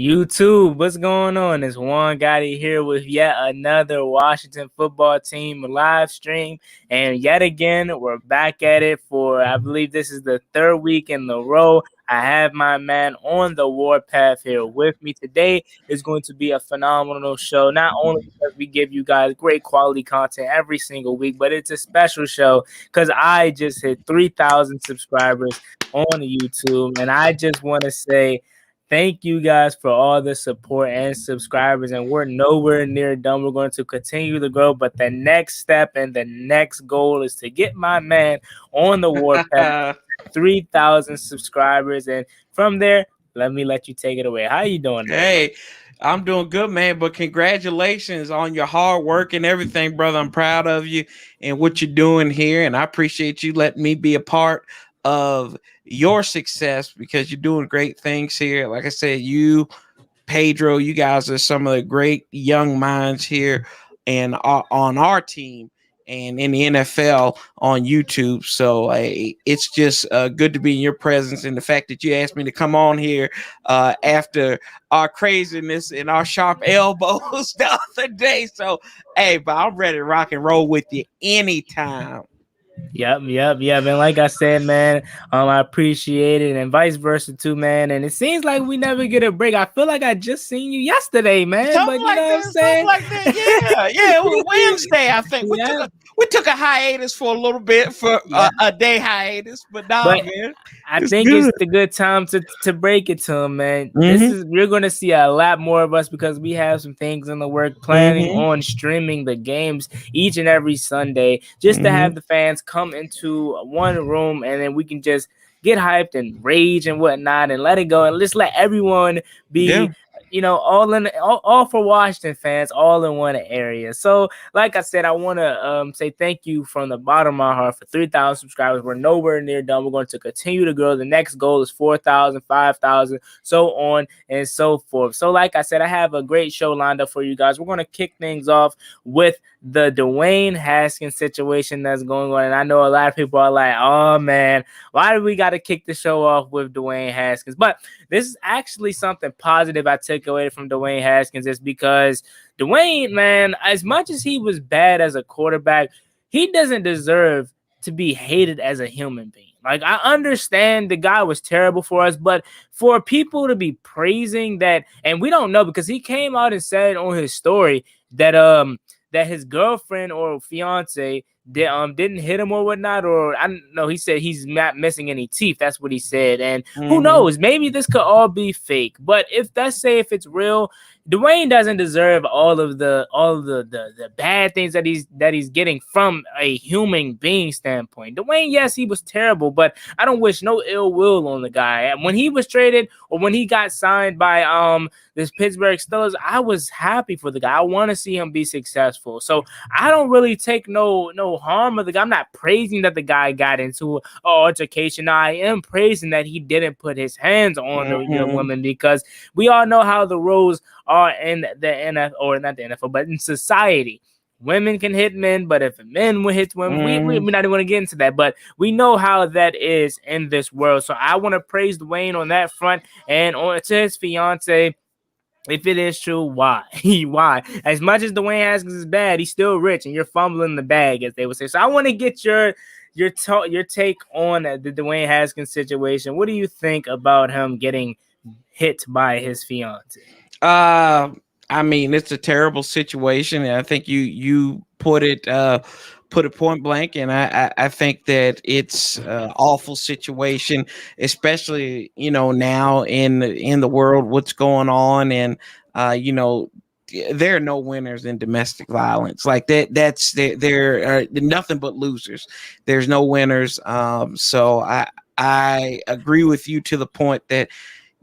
YouTube, what's going on? It's Juan Gotti here with yet another Washington football team live stream. And yet again, we're back at it for, I believe this is the third week in a row. I have my man on the warpath here with me today. Is going to be a phenomenal show, not only because we give you guys great quality content every single week, but it's a special show because I just hit 3,000 subscribers on YouTube. And I just want to say, thank you guys for all the support and subscribers, and we're nowhere near done. We're going to continue to grow, but the next step and the next goal is to get my man on the warpath, 3,000 subscribers, and from there, let you take it away. How you doing today? Hey, I'm doing good, man, but congratulations on your hard work and everything, brother. I'm proud of you and what you're doing here, and I appreciate you letting me be a part of your success because you're doing great things here. Like I said, you, Pedro, you guys are some of the great young minds here and on our team and in the NFL on YouTube. So it's just good to be in your presence, and the fact that you asked me to come on here after our craziness and our sharp elbows the other day. So, hey, but I'm ready to rock and roll with you anytime. Yep. And like I said, man, I appreciate it, and vice versa too, man. And it seems like we never get a break. I feel like I just seen you yesterday, man. Something but you know what I'm saying? Like that. Yeah. It was Wednesday, I think. We took a hiatus for a little bit for a day hiatus, but man. I think it's the good time to break it to him, man. You're gonna see a lot more of us because we have some things in the work, planning on streaming the games each and every Sunday, just to have the fans come into one room, and then we can just get hyped and rage and whatnot and let it go, and just let everyone be all for Washington fans, all in one area. So like I said, I want to say thank you from the bottom of my heart for 3,000 subscribers. We're nowhere near done. We're going to continue to grow. The next goal is 4,000, 5,000, so on and so forth. So like I said, I have a great show lined up for you guys. We're going to kick things off with the Dwayne Haskins situation that's going on. And I know a lot of people are like, oh man, why do we got to kick the show off with Dwayne Haskins? But this is actually something positive I took away from Dwayne Haskins, is because Dwayne, man, as much as he was bad as a quarterback, he doesn't deserve to be hated as a human being. Like, I understand the guy was terrible for us, but for people to be praising that, and we don't know because he came out and said on his story that that his girlfriend or fiance didn't hit him or whatnot, or I don't know. He said he's not missing any teeth. That's what he said. And who knows? Maybe this could all be fake. But if it's real, Dwayne doesn't deserve all of the bad things that he's getting from a human being standpoint. Dwayne, yes, he was terrible, but I don't wish no ill will on the guy. When he was traded or when he got signed by this Pittsburgh Steelers, I was happy for the guy. I want to see him be successful. So I don't really take no harm of the guy. I'm not praising that the guy got into an altercation. I am praising that he didn't put his hands on the woman, because we all know how the rules are in the NFL, or not the NFL, but in society. Women can hit men, but if men will hit women, we're not even going to get into that. But we know how that is in this world. So I want to praise Dwayne on that front, and to his fiance. If it is true, why? Why? As much as Dwayne Haskins is bad, he's still rich, and you're fumbling the bag, as they would say. So I want to get your take on the Dwayne Haskins situation. What do you think about him getting hit by his fiance? I mean, it's a terrible situation, and I think you put it point blank, and I think that it's an awful situation, especially now in the world, what's going on, and there are no winners in domestic violence like that. There are nothing but losers. There's no winners. So I agree with you to the point that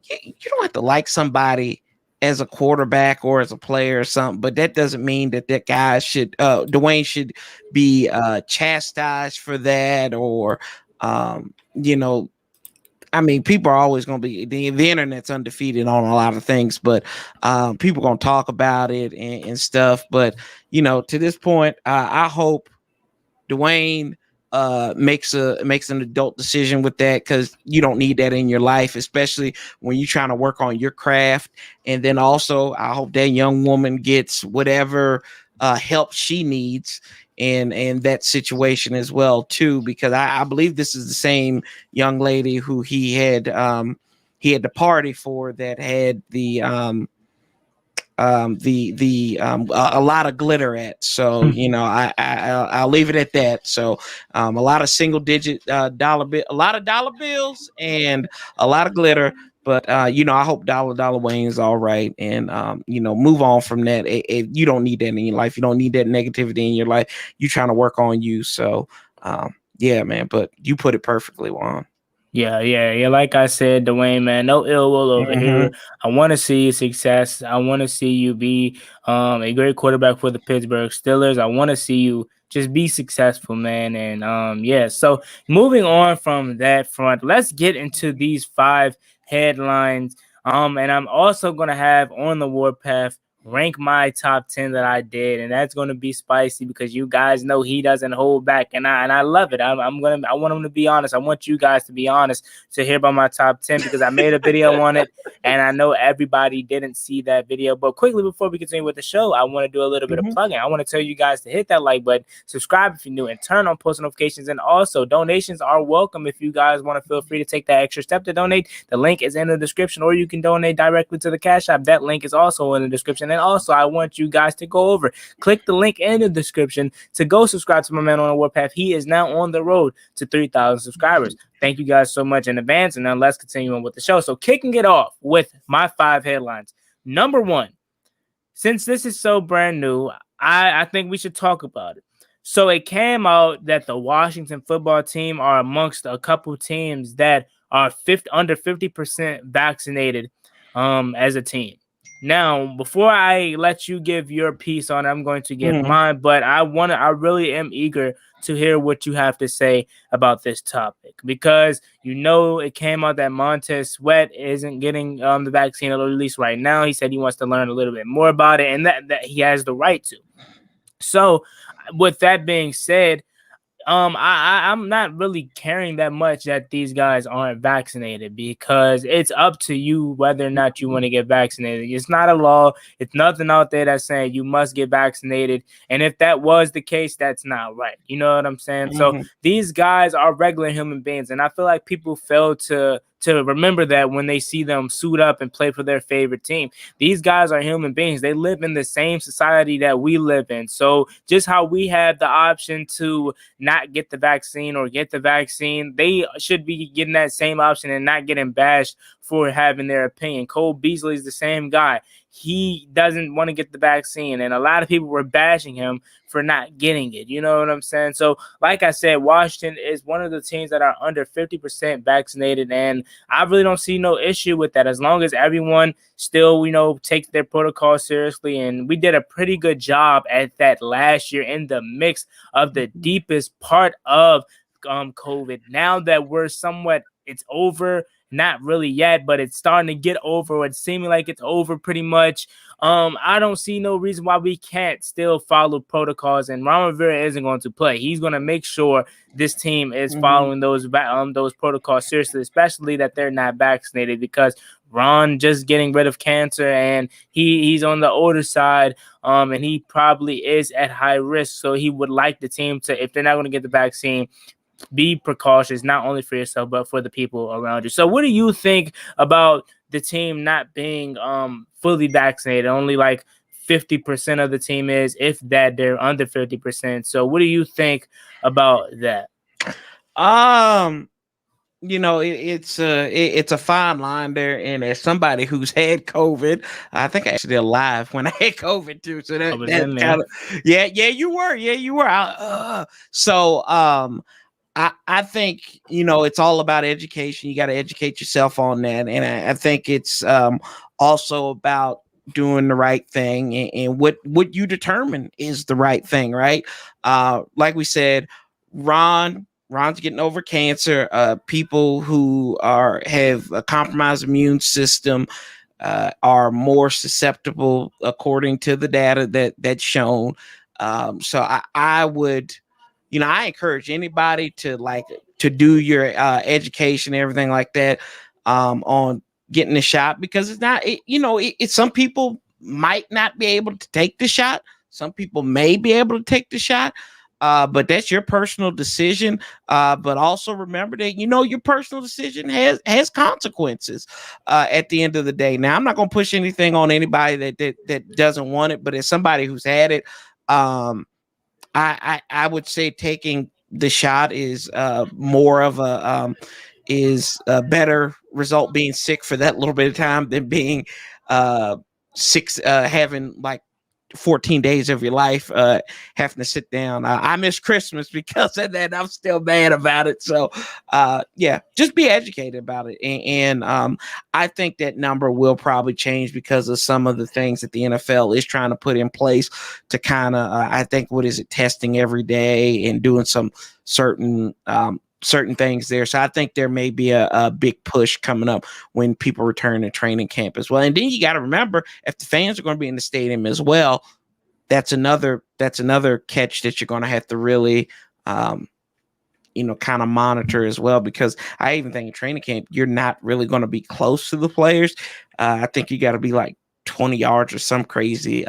you don't have to like somebody as a quarterback or as a player or something, but that doesn't mean that guy Dwayne should be chastised for that, or I mean, people are always going to be, the internet's undefeated on a lot of things, but people are going to talk about it and stuff. But to this point, I hope Dwayne makes an adult decision with that, because you don't need that in your life, especially when you're trying to work on your craft. And then also, I hope that young woman gets whatever help she needs in that situation as well too, because I believe this is the same young lady who he had the party for, that had a lot of glitter at. So I'll leave it at that. So a lot of single digit dollar bill, a lot of dollar bills, and a lot of glitter. But I hope Dollar Wayne's all right, and move on from that. You don't need that in your life. You don't need that negativity in your life. You trying to work on you. So yeah, man. But you put it perfectly, Juan. Yeah. Like I said, Dwayne, man, no ill will over here. I want to see you success. I want to see you be a great quarterback for the Pittsburgh Steelers. I want to see you just be successful, man. And yeah. So moving on from that front, let's get into these 5 headlines. And I'm also gonna have on the Warpath rank my top 10 that I did, and that's going to be spicy because you guys know he doesn't hold back, and I love it. I want him to be honest. I want you guys to be honest to hear about my top 10, because I made a video on it, and I know everybody didn't see that video. But quickly before we continue with the show, I want to do a little bit of plugging. I want to tell you guys to hit that like button, subscribe if you're new, and turn on post notifications. And also, donations are welcome. If you guys want to, feel free to take that extra step to donate. The link is in the description, or you can donate directly to the Cash App. That link is also in the description. And also, I want you guys to go over, click the link in the description to go subscribe to my man on the Warpath. He is now on the road to 3,000 subscribers. Thank you guys so much in advance. And now let's continue on with the show. So kicking it off with my 5 headlines. Number 1, since this is so brand new, I think we should talk about it. So it came out that the Washington football team are amongst a couple teams that are under 50% vaccinated as a team. Now, before I let you give your piece on it, I'm going to give mine, but I really am eager to hear what you have to say about this topic, because it came out that Montez Sweat isn't getting the vaccine, at least right now. He said he wants to learn a little bit more about it, and that he has the right to. So, with that being said, I'm not really caring that much that these guys aren't vaccinated, because it's up to you whether or not you want to get vaccinated. It's not a law. It's nothing out there that's saying you must get vaccinated. And if that was the case, that's not right. You know what I'm saying? So these guys are regular human beings, and I feel like people fail to remember that when they see them suit up and play for their favorite team. These guys are human beings. They live in the same society that we live in. So just how we have the option to not get the vaccine or get the vaccine, they should be getting that same option and not getting bashed for having their opinion. Cole Beasley is the same guy. He doesn't want to get the vaccine, and a lot of people were bashing him for not getting it. You know what I'm saying? So, like I said, Washington is one of the teams that are under 50% vaccinated, and I really don't see no issue with that, as long as everyone still, takes their protocol seriously. And we did a pretty good job at that last year in the mix of the deepest part of COVID. Now that it's over. Not really yet, but it's starting to get over. It's seeming like it's over pretty much. I don't see no reason why we can't still follow protocols, and Ron Rivera isn't going to play. He's going to make sure this team is following those protocols seriously, especially that they're not vaccinated, because Ron just getting rid of cancer, and he's on the older side, and he probably is at high risk. So he would like the team to, if they're not going to get the vaccine, be precautious, not only for yourself, but for the people around you. So what do you think about the team not being fully vaccinated? Only like 50% of the team is, if that, they're under 50%. So what do you think about that? It's a fine line there, and as somebody who's had COVID, I think I actually alive when I had COVID too. So that kind of, yeah, you were. I think, it's all about education. You got to educate yourself on that. And I think it's also about doing the right thing, and what you determine is the right thing, right? Like we said, Ron's getting over cancer. People who have a compromised immune system are more susceptible, according to the data that's shown. So I would, I encourage anybody to do your education, everything like that, on getting the shot, because it's not, some people might not be able to take the shot. Some people may be able to take the shot. But that's your personal decision. But also remember that your personal decision has consequences at the end of the day. Now, I'm not going to push anything on anybody that doesn't want it, but as somebody who's had it, I would say taking the shot is more of is a better result being sick for that little bit of time than being sick, having like 14 days of your life having to sit down. I miss Christmas because of that. I'm still mad about it. So just be educated about it. And I think that number will probably change because of some of the things that the NFL is trying to put in place to kind of, I think, testing every day and doing some certain things there. So I think there may be a big push coming up when people return to training camp as well. And then you got to remember, if the fans are going to be in the stadium as well, that's another catch that you're going to have to really, kind of monitor as well, because I even think in training camp, you're not really going to be close to the players. I think you got to be like 20 yards or some crazy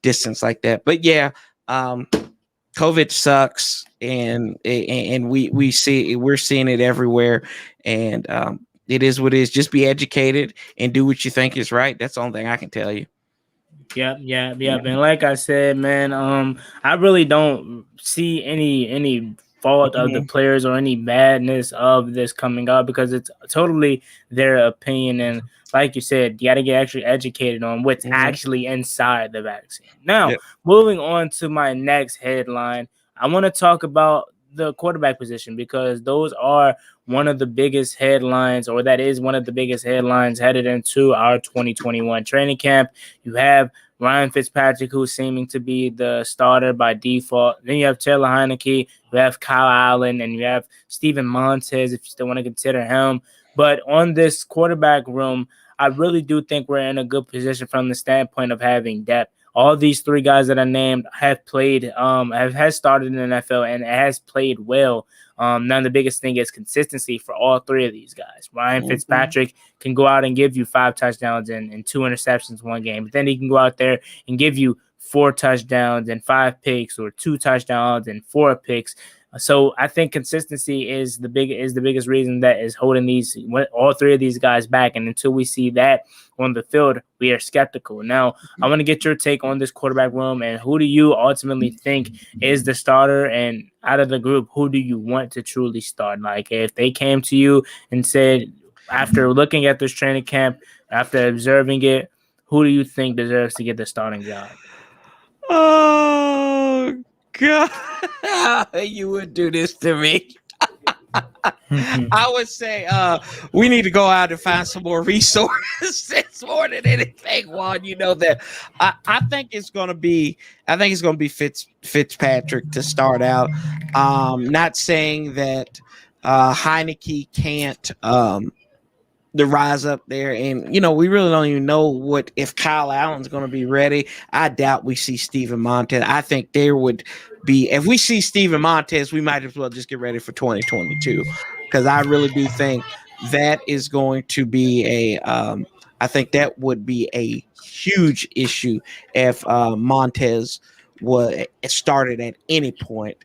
distance like that. But yeah, COVID sucks, and we're seeing it everywhere, and it is what it is. Just be educated and do what you think is right. That's the only thing I can tell you. Yep. And like I said, man, I really don't see any fault of the players or any badness of this coming up, because it's totally their opinion. And like you said, you got to get actually educated on what's actually inside the vaccine. Now, moving on to my next headline, I want to talk about the quarterback position, because those are one of the biggest headlines, or that is one of the biggest headlines headed into our 2021 training camp. You have Ryan Fitzpatrick, who's seeming to be the starter by default. Then you have Taylor Heineke, you have Kyle Allen, and you have Steven Montez, if you still want to consider him. But on this quarterback room, I really do think we're in a good position from the standpoint of having depth. All these three guys that I named have played, have started in the NFL and has played well. Now the biggest thing is consistency for all three of these guys. Ryan Fitzpatrick can go out and give you 5 touchdowns and 2 interceptions one game, but then he can go out there and give you 4 touchdowns and 5 picks, or 2 touchdowns and 4 picks. So I think consistency is the biggest reason that is holding all three of these guys back. And until we see that on the field, we are skeptical. Now, I want to get your take on this quarterback room, and who do you ultimately think is the starter? And out of the group, who do you want to truly start? Like, if they came to you and said, after looking at this training camp, after observing it, who do you think deserves to get the starting job? Oh, God, you would do this to me. I would say we need to go out and find some more resources more than anything. Juan, you know that I think it's going to be Fitzpatrick to start out. Not saying that Heineke can't the rise up there, and we really don't even know if Kyle Allen's going to be ready. I doubt we see Steven Montez. I think there would be, if we see Steven Montez, we might as well just get ready for 2022, because I really do think that is going to be I think that would be a huge issue if Montez was started at any point.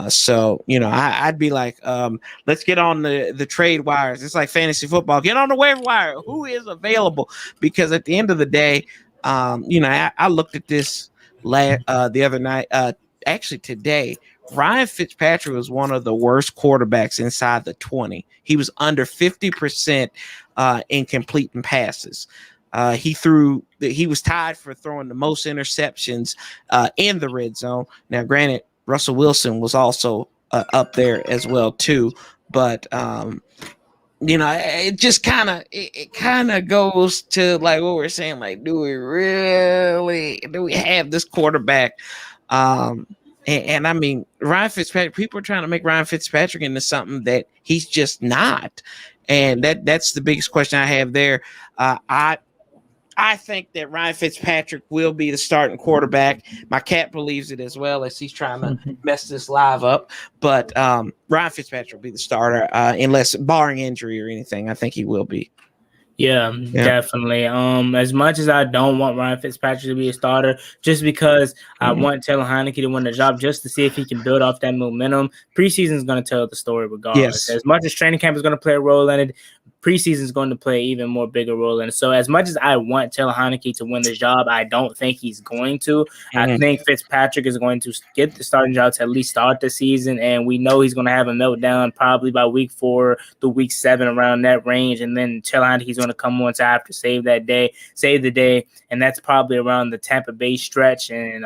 So I'd be like, let's get on the trade wires. It's like fantasy football. Get on the waiver wire. Who is available? Because at the end of the day, I looked at this the other night. Actually, today, Ryan Fitzpatrick was one of the worst quarterbacks inside the 20. He was under 50% in completing passes. He was tied for throwing the most interceptions in the red zone. Now, granted, Russell Wilson was also up there as well too, but it just kind of goes to like what we're saying. Like, do we have this quarterback? And I mean, Ryan Fitzpatrick. People are trying to make Ryan Fitzpatrick into something that he's just not, and that's the biggest question I have there. I think that Ryan Fitzpatrick will be the starting quarterback. My cat believes it as well, as he's trying to mess this live up. But Ryan Fitzpatrick will be the starter, unless barring injury or anything. I think he will be. Yeah, definitely. As much as I don't want Ryan Fitzpatrick to be a starter, just because I want Taylor Heineke to win the job, just to see if he can build off that momentum. Preseason is going to tell the story regardless. As much as training camp is going to play a role in it, preseason is going to play an even more bigger role in it. So as much as I want Taylor Heineke to win this job, I don't think he's going to. I think Fitzpatrick is going to get the starting job to at least start the season, and we know he's going to have a meltdown probably by week 4 to week 7, around that range, and then Taylor Heineke's going to come on to have to save the day, and that's probably around the Tampa Bay stretch and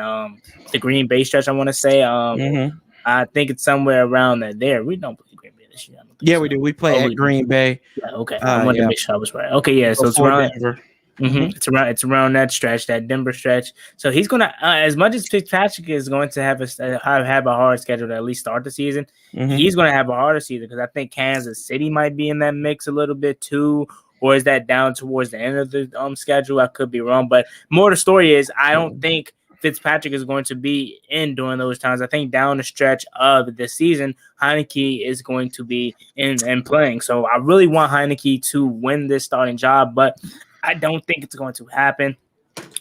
the Green Bay stretch, I want to say. I think it's somewhere around that there. We don't play Green Bay this year. Yeah, we do. We play at Green Bay. Yeah, okay. I wanted to make sure I was right. Okay, yeah. So it's around Denver. It's around that stretch, that Denver stretch. So he's gonna, as much as Fitzpatrick is going to have a hard schedule to at least start the season, he's going to have a harder season because I think Kansas City might be in that mix a little bit too. Or is that down towards the end of the schedule? I could be wrong, but more the story is I don't think Fitzpatrick is going to be in during those times. I think down the stretch of the season, Heineke is going to be in and playing. So I really want Heineke to win this starting job, but I don't think it's going to happen.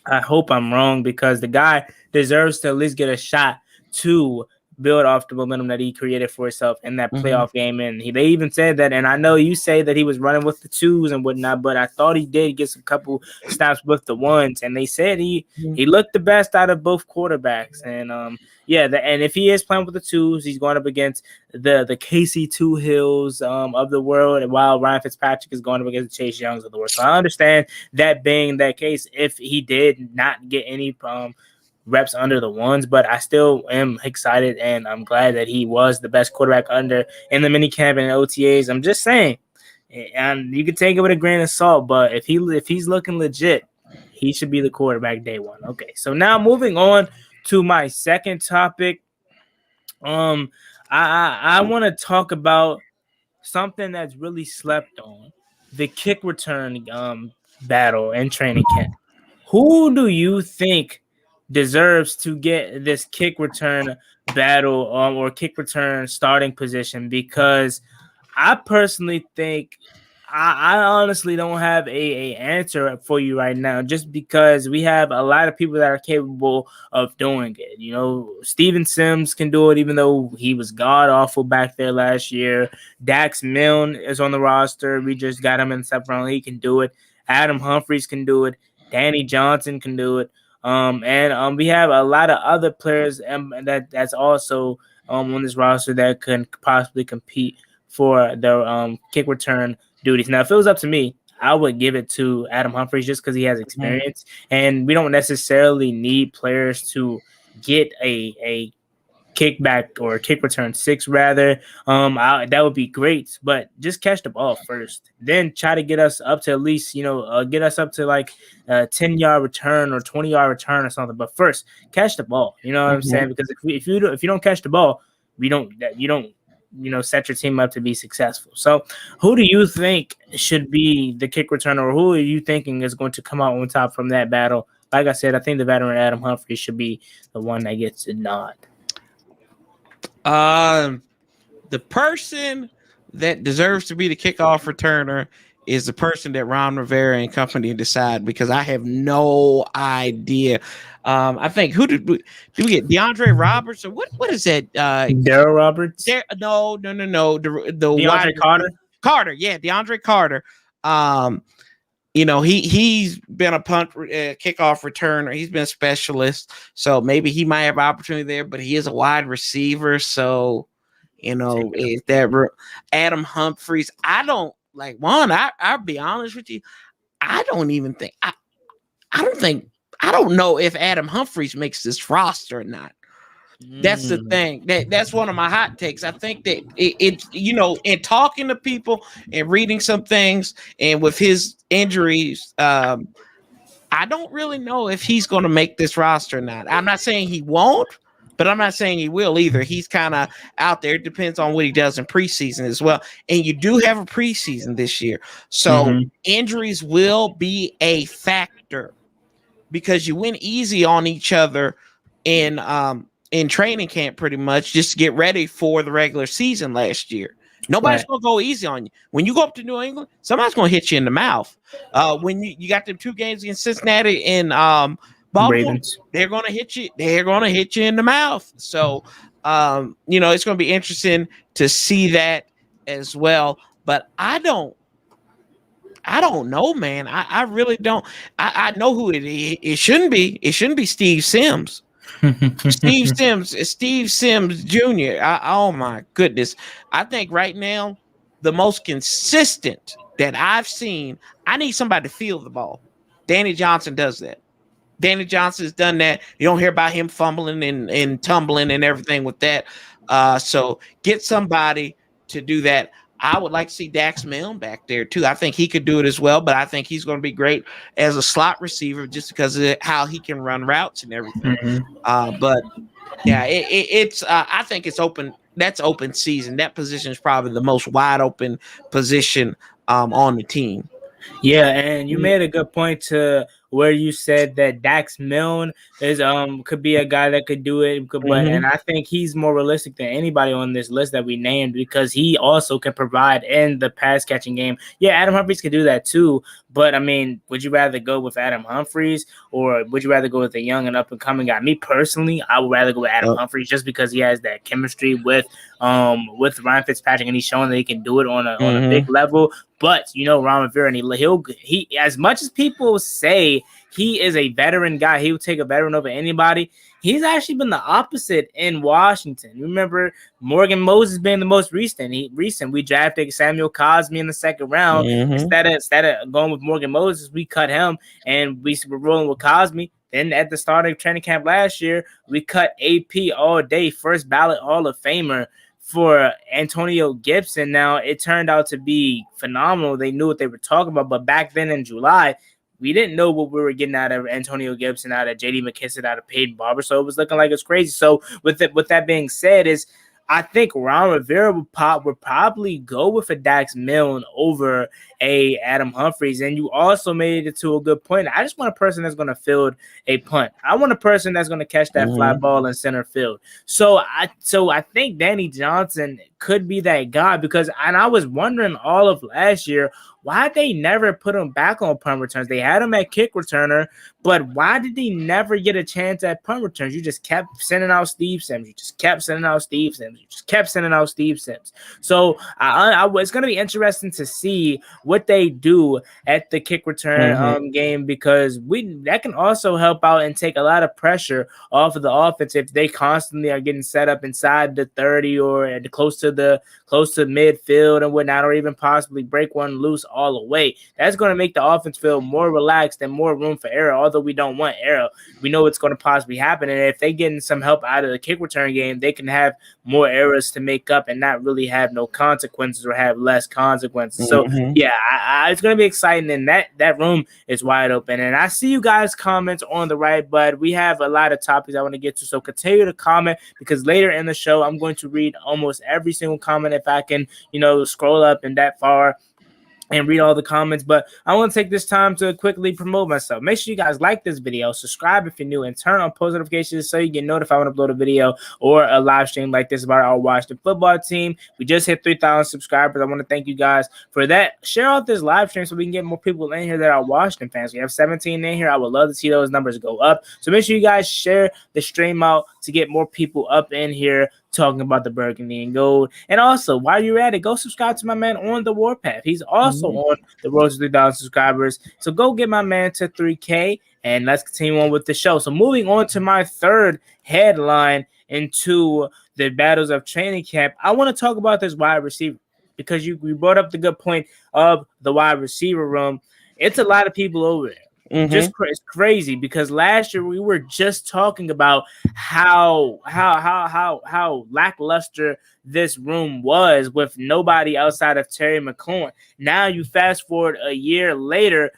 I hope I'm wrong because the guy deserves to at least get a shot to build off the momentum that he created for himself in that playoff game. And they even said that, and I know you say that he was running with the 2s and whatnot, but I thought he did get some couple snaps with the 1s, and they said he looked the best out of both quarterbacks. And and if he is playing with the 2s, he's going up against the Casey Hills of the world, while Ryan Fitzpatrick is going up against the Chase Youngs of the world. So I understand that being that case, if he did not get any reps under the 1s, but I still am excited and I'm glad that he was the best quarterback in the minicamp and OTAs. I'm just saying, and you can take it with a grain of salt, but if he's looking legit, he should be the quarterback day 1. Okay, so now moving on to my second topic. I want to talk about something that's really slept on: the kick return battle and training camp. Who do you think deserves to get this kick return battle or kick return starting position? Because I personally think I honestly don't have a answer for you right now, just because we have a lot of people that are capable of doing it. You know, Steven Sims can do it, even though he was god awful back there last year. Dax Milne is on the roster. We just got him in the 7th round. He can do it. Adam Humphries can do it. Danny Johnson can do it. And we have a lot of other players that's also on this roster that can possibly compete for the kick return duties. Now, if it was up to me, I would give it to Adam Humphries just because he has experience, and we don't necessarily need players to get a kickback or kick return 6 rather. That would be great, but just catch the ball first, then try to get us up to at least get us up to like a 10-yard return or 20-yard return or something. But first, catch the ball. You know what I'm saying? Because if you don't catch the ball, you don't set your team up to be successful. So who do you think should be the kick returner, or who are you thinking is going to come out on top from that battle? Like I said, I think the veteran Adam Humphries should be the one that gets the nod. The person that deserves to be the kickoff returner is the person that Ron Rivera and company decide, because I have no idea. I think do we get DeAndre Roberts, or what is that? Daryl Roberts? No. The DeAndre Carter, yeah, DeAndre Carter. He's been a punt kickoff returner. He's been a specialist, so maybe he might have opportunity there. But he is a wide receiver, so is that Adam Humphries? I don't like one. I'll be honest with you. I don't even think I don't know if Adam Humphries makes this roster or not. That's the thing. That's one of my hot takes. I think that it's in talking to people and reading some things, and with his injuries, I don't really know if he's going to make this roster or not. I'm not saying he won't, but I'm not saying he will either. He's kind of out there. It depends on what he does in preseason as well. And you do have a preseason this year, so injuries will be a factor. character because you went easy on each other in training camp pretty much just to get ready for the regular season last year. Nobody's gonna go easy on you. When you go up to New England, somebody's gonna hit you in the mouth. When you got them 2 games against Cincinnati and Baltimore, Ravens. they're gonna hit you. They're gonna hit you in the mouth. So it's gonna be interesting to see that as well. But I don't know, man. I really don't. I know who it is. It shouldn't be. It shouldn't be Steve Sims. Steve Sims Jr. Oh my goodness. I think right now the most consistent that I've seen, I need somebody to field the ball. Danny Johnson does that. Danny Johnson's done that. You don't hear about him fumbling and tumbling and everything with that. So get somebody to do that. I would like to see Dax Milne back there too. I think he could do it as well, but I think he's going to be great as a slot receiver just because of how he can run routes and everything. But yeah, it's I think it's open. That's open season. That position is probably the most wide open position on the team. Yeah, and you made a good point to where you said that Dax Milne is could be a guy that could do it, but and I think he's more realistic than anybody on this list that we named because he also can provide in the pass catching game. Yeah, Adam Humphries could do that too, but I mean, would you rather go with Adam Humphries or would you rather go with a young and up and coming guy? Me personally, I would rather go with Adam Humphries just because he has that chemistry with Ryan Fitzpatrick and he's showing that he can do it on a big level. But Ron Rivera, and he as much as people say he is a veteran guy, he would take a veteran over anybody. He's actually been the opposite in Washington. Remember Morgan Moses being the most recent. We drafted Samuel Cosmi in the second round. Instead of going with Morgan Moses, we cut him and we were rolling with Cosmi. Then at the start of training camp last year, we cut AP all day, first ballot Hall of Famer for Antonio Gibson. Now, it turned out to be phenomenal. They knew what they were talking about, but back then in July, we didn't know what we were getting out of Antonio Gibson, out of J.D. McKissick, out of Peyton Barber, so it was looking like it's crazy. So with that being said, I think Ron Rivera would probably go with a Dax Milne over a Adam Humphries. And you also made it to a good point. I just want a person that's going to field a punt. I want a person that's going to catch that fly ball in center field. So I think Danny Johnson could be that guy because I was wondering all of last year, why they never put him back on punt returns? They had him at kick returner, but why did he never get a chance at punt returns? You just kept sending out Steve Sims. You just kept sending out Steve Sims. You just kept sending out Steve Sims. So it's going to be interesting to see what they do at the kick return game because that can also help out and take a lot of pressure off of the offense if they constantly are getting set up inside the 30 or close to midfield and whatnot, or even possibly break one loose all the way. That's going to make the offense feel more relaxed and more room for error. Although we don't want error, we know it's going to possibly happen. And if they getting some help out of the kick return game, they can have more errors to make up and not really have no consequences or have less consequences. So yeah, it's going to be exciting. And that room is wide open. And I see you guys' comments on the right, but we have a lot of topics I want to get to. So continue to comment because later in the show, I'm going to read almost every single comment if I can, scroll up and that far and read all the comments. But I want to take this time to quickly promote myself. Make sure you guys like this video, subscribe if you're new, and turn on post notifications so you get notified when I upload a video or a live stream like this about our Washington football team. We just hit 3,000 subscribers. I want to thank you guys for that. Share out this live stream so we can get more people in here that are Washington fans. We have 17 in here. I would love to see those numbers go up. So make sure you guys share the stream out to get more people up in here talking about the burgundy and gold. And also, while you're at it, go subscribe to my man on the Warpath. He's also on the road to 3,000 subscribers. So go get my man to 3K, and let's continue on with the show. So moving on to my third headline into the battles of training camp, I want to talk about this wide receiver because you brought up the good point of the wide receiver room. It's a lot of people over there. It's crazy because last year we were just talking about how lackluster this room was with nobody outside of Terry McLaurin. Now you fast forward a year later,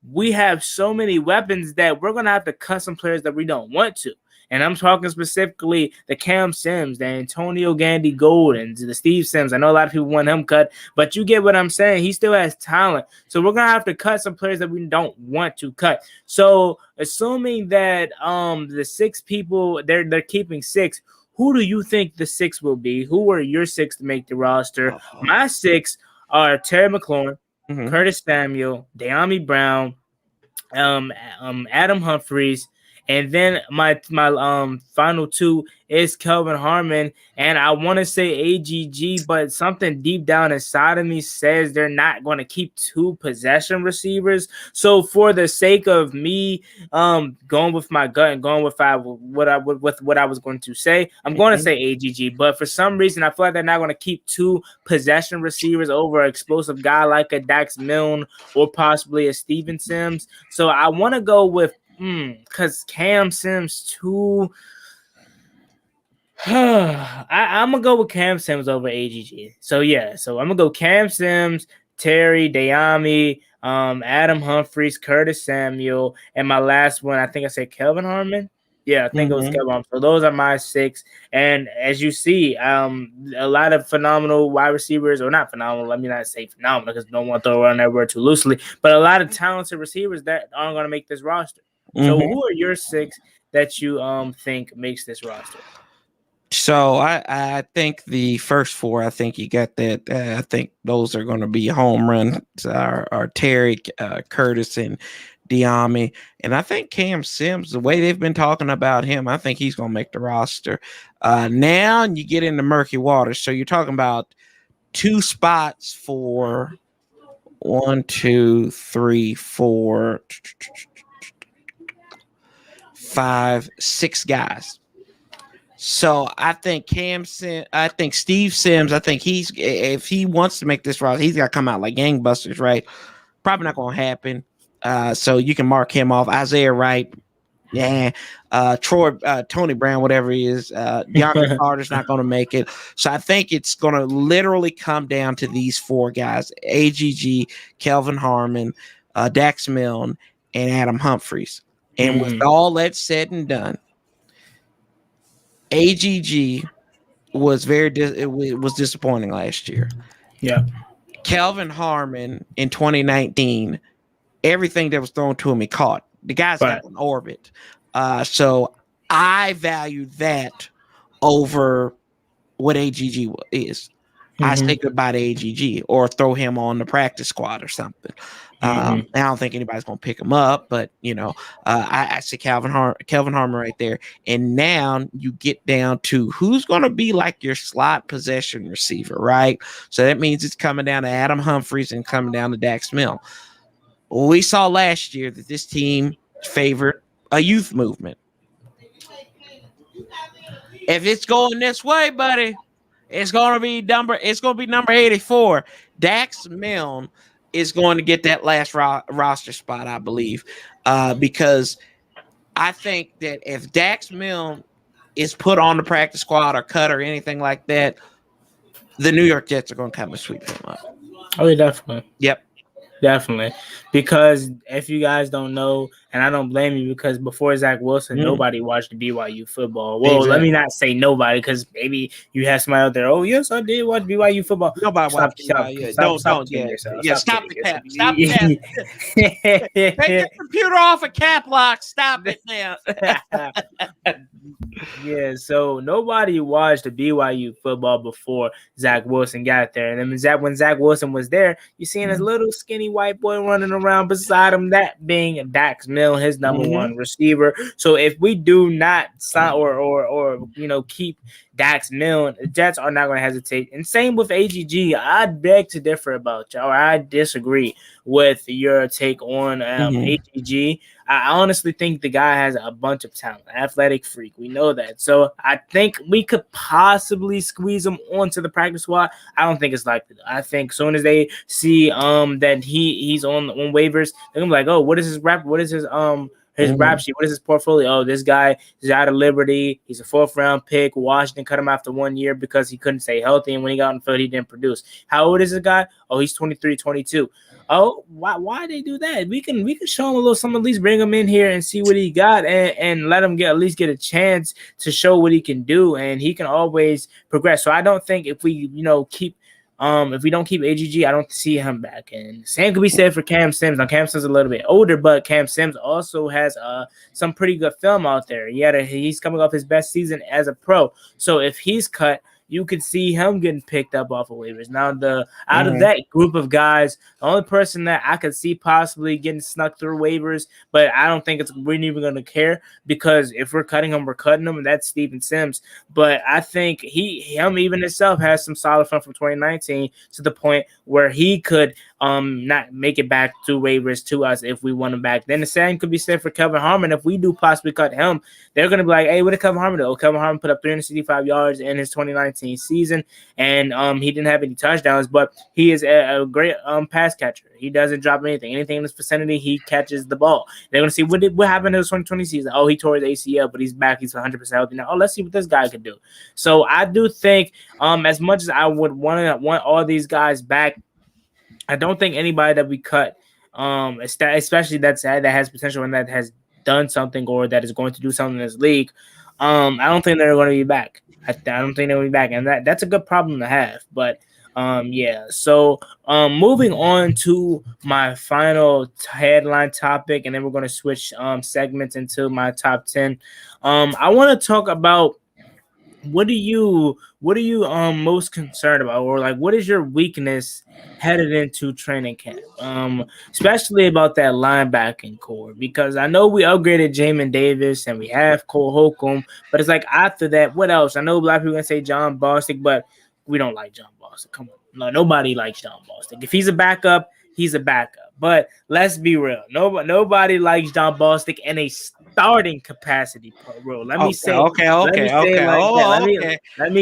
we have so many weapons that we're gonna have to cut some players that we don't want to. And I'm talking specifically the Cam Sims, the Antonio Gandy Goldens, the Steve Sims. I know a lot of people want him cut, but you get what I'm saying. He still has talent. So we're gonna have to cut some players that we don't want to cut. So assuming that the 6 people they're keeping 6, who do you think the 6 will be? Who are your 6 to make the roster? My 6 are Terry McLaurin, Curtis Samuel, De'Ami Brown, Adam Humphries, and then my final 2 is Kelvin Harmon, and I want to say AGG, but something deep down inside of me says they're not going to keep 2 possession receivers. So for the sake of me going with my gut and going with what I was going to say, I'm going to say AGG, but for some reason I feel like they're not going to keep 2 possession receivers over an explosive guy like a Dax Milne or possibly a Steven Sims. So I want to go with because Cam Sims too. I'm gonna go with Cam Sims over AGG. So yeah, so I'm gonna go Cam Sims, Terry, De'Ami, Adam Humphries, Curtis Samuel, and my last one, I think I said Kelvin Harmon. Yeah, I think it was Kelvin Harmon. So those are my 6. And as you see, a lot of phenomenal wide receivers, or not phenomenal. Let me not say phenomenal because don't want to throw around that word too loosely. But a lot of talented receivers that aren't gonna make this roster. So who are your 6 that you think makes this roster? So I think the first 4, I think you got that. I think those are going to be home runs. Are Terry, Curtis, and De'Ami, and I think Cam Sims. The way they've been talking about him, I think he's going to make the roster. Now you get into murky waters. So you're talking about 2 spots for 1, 2, 3, 4, 5, 6 guys. So I think I think Steve Sims, I think if he wants to make this roster, he's got to come out like gangbusters, right? Probably not going to happen. So you can mark him off. Isaiah Wright, yeah. Tony Brown, whatever he is. DeAndre Carter's not going to make it. So I think it's going to literally come down to these 4 guys: AGG, Kelvin Harmon, Dax Milne, and Adam Humphries. And with all that said and done, AGG was was disappointing last year. Yeah. Kelvin Harmon in 2019, everything that was thrown to him, he caught. The guy's got an orbit. So I value that over what AGG is. I say goodbye to AGG or throw him on the practice squad or something. I don't think anybody's going to pick him up, but I see Kelvin Harmon right there. And now you get down to who's going to be like your slot possession receiver, right? So that means it's coming down to Adam Humphries and coming down to Dax Milne. We saw last year that this team favored a youth movement. If it's going this way, buddy, it's going to be number 84. Dax Milne is going to get that last roster spot, I believe, because I think that if Dax Milne is put on the practice squad or cut or anything like that, the New York Jets are going to come and sweep him up. Oh, yeah, definitely. Yep. Definitely. Because if you guys don't know, and I don't blame you, because before Zach Wilson, nobody watched BYU football. Well, Let me not say nobody, because maybe you have somebody out there, oh, yes, I did watch BYU football. Nobody watched BYU. Stop the cap. Stop the cap. Take your computer off a cap lock. Stop it now. Yeah, so nobody watched the BYU football before Zach Wilson got there. And then when Zach Wilson was there, you seen this little skinny white boy running around beside him, that being Dax Milne, his number 1 receiver. So if we do not sign or keep Dax Milne, the Jets are not going to hesitate. And same with AGG. I beg to differ about y'all. I disagree with your take on AGG. I honestly think the guy has a bunch of talent, athletic freak. We know that. So I think we could possibly squeeze him onto the practice squad. I don't think it's likely. I think as soon as they see that he's on waivers, they're gonna be like, oh, what is his his rap sheet. What is his portfolio? Oh, this guy is out of Liberty. He's a 4th-round pick. Washington cut him after 1 year because he couldn't stay healthy, and when he got on the field, he didn't produce. How old is this guy? Oh, he's 23, 22. Oh, why they do that? We can show him a little something, at least bring him in here and see what he got, and let him at least get a chance to show what he can do, and he can always progress. So I don't think if we keep if we don't keep AGG, I don't see him back. And same could be said for Cam Sims. Now Cam Sims is a little bit older, but Cam Sims also has some pretty good film out there. He's coming off his best season as a pro. So if he's cut, you could see him getting picked up off of waivers. Now, out of that group of guys, the only person that I could see possibly getting snuck through waivers, but I don't think we're even going to care, because if we're cutting him, we're cutting him, and that's Steven Sims. But I think him even himself has some solid fun from 2019 to the point where he could not make it back to waivers to us if we want him back. Then the same could be said for Kevin Harmon. If we do possibly cut him, they're going to be like, hey, what did Kevin Harmon do? Oh, Kevin Harmon put up 365 yards in his 2019 season, and he didn't have any touchdowns, but he is a great pass catcher. He doesn't drop anything in this vicinity. He catches the ball. They're going to see what happened in his 2020 season. Oh, he tore his ACL, but he's back. He's 100% healthy now. Oh, let's see what this guy could do. So I do think as much as I would want all these guys back, I don't think anybody that we cut, especially that has potential and that has done something or that is going to do something in this league, I don't think they're going to be back. I don't think they'll be back, and that's a good problem to have. But yeah. So moving on to my final headline topic, and then we're going to switch segments into my top 10. I want to talk about what are you most concerned about, or like what is your weakness headed into training camp, especially about that linebacking core, because I know we upgraded Jamin Davis and we have Cole Holcomb, but it's like after that, what else? I know a lot of people gonna say John Bostic, but we don't like John Bostic. Come on, no, nobody likes John Bostic. If he's a backup, he's a backup. But let's be real. Nobody likes John Bostic in a starting capacity, bro. Let me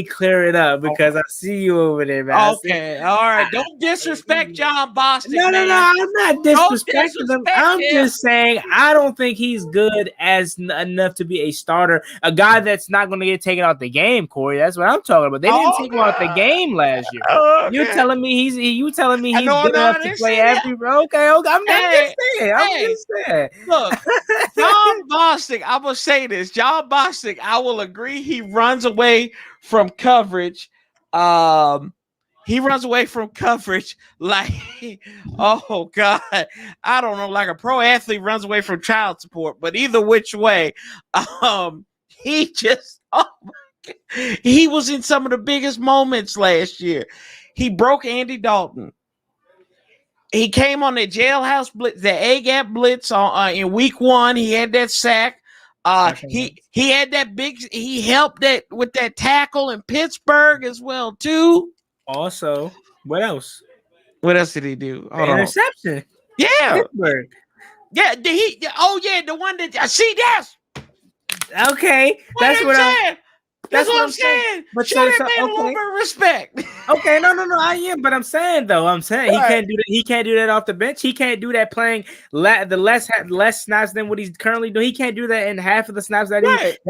clear it up, because I see you over there, man. Okay, all right. Don't disrespect John Bostic. No, I'm not disrespecting him. I'm just saying I don't think he's good enough to be a starter. A guy that's not going to get taken out the game, Corey. That's what I'm talking about. They didn't take him out the game last year. Okay. You're telling me he's good enough to play every. Okay. I'm just saying. Look, John Bostic, I'm going to say this. John Bostic, I will agree, he runs away from coverage. He runs away from coverage like, oh, God, I don't know, like a pro athlete runs away from child support. But either which way, he was in some of the biggest moments last year. He broke Andy Dalton. He came on the jailhouse blitz, the A-gap blitz in week 1. He had that sack. He had that he helped that with that tackle in Pittsburgh as well, too. Also, what else? What else did he do? Interception. Yeah. Pittsburgh. Yeah. The one that see that's okay. That's what I'm saying. That's what I'm saying. But show that man a little bit of respect. Okay, no, I am. But I'm saying he can't do that. He can't do that off the bench. He can't do that playing less snaps than what he's currently doing. He can't do that in half of the snaps that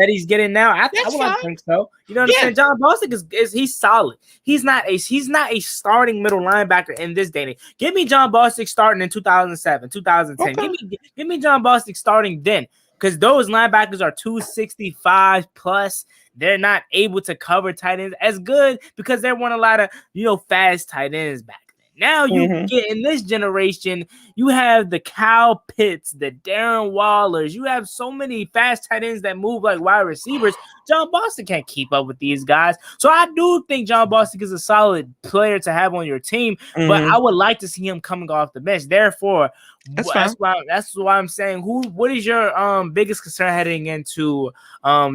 he's getting now. I would think so. You know what I'm saying? John Bostic is he's solid. He's not a starting middle linebacker in this day and age. Give me John Bostic starting in 2007, 2010. Okay. Give me John Bostic starting then. Because those linebackers are 265 plus. They're not able to cover tight ends as good because there weren't a lot of, fast tight ends back then. Now you get in this generation, you have the Kyle Pitts, the Darren Wallers. You have so many fast tight ends that move like wide receivers. John Bostic can't keep up with these guys. So I do think John Bostic is a solid player to have on your team, but I would like to see him coming off the bench. Therefore, that's why I'm saying what is your biggest concern heading into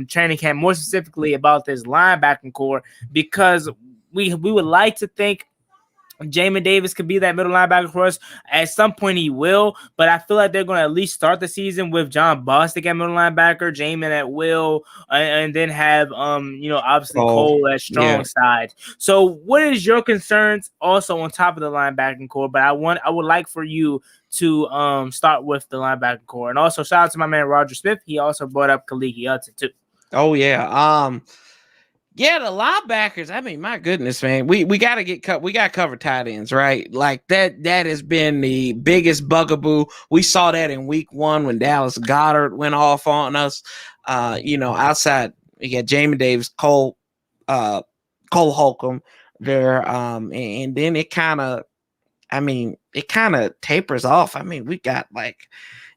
training camp, more specifically about this linebacking core, because we would like to think Jamin Davis could be that middle linebacker for us. At some point, he will, but I feel like they're going to at least start the season with John Bostic at middle linebacker, Jamin at will, and then have obviously Cole at strong side. So, what is your concerns also on top of the linebacking core? But I would like for you to start with the linebacking core, and also shout out to my man Roger Smith. He also brought up Khaliki Hudson too. Oh yeah. Yeah, the linebackers. I mean, my goodness, man, we got to get cut. We got to cover tight ends, right? Like that has been the biggest bugaboo. We saw that in week 1 when Dallas Goedert went off on us. Outside we got Jamin Davis, Cole Holcomb there, and then it kind of tapers off. I mean, we got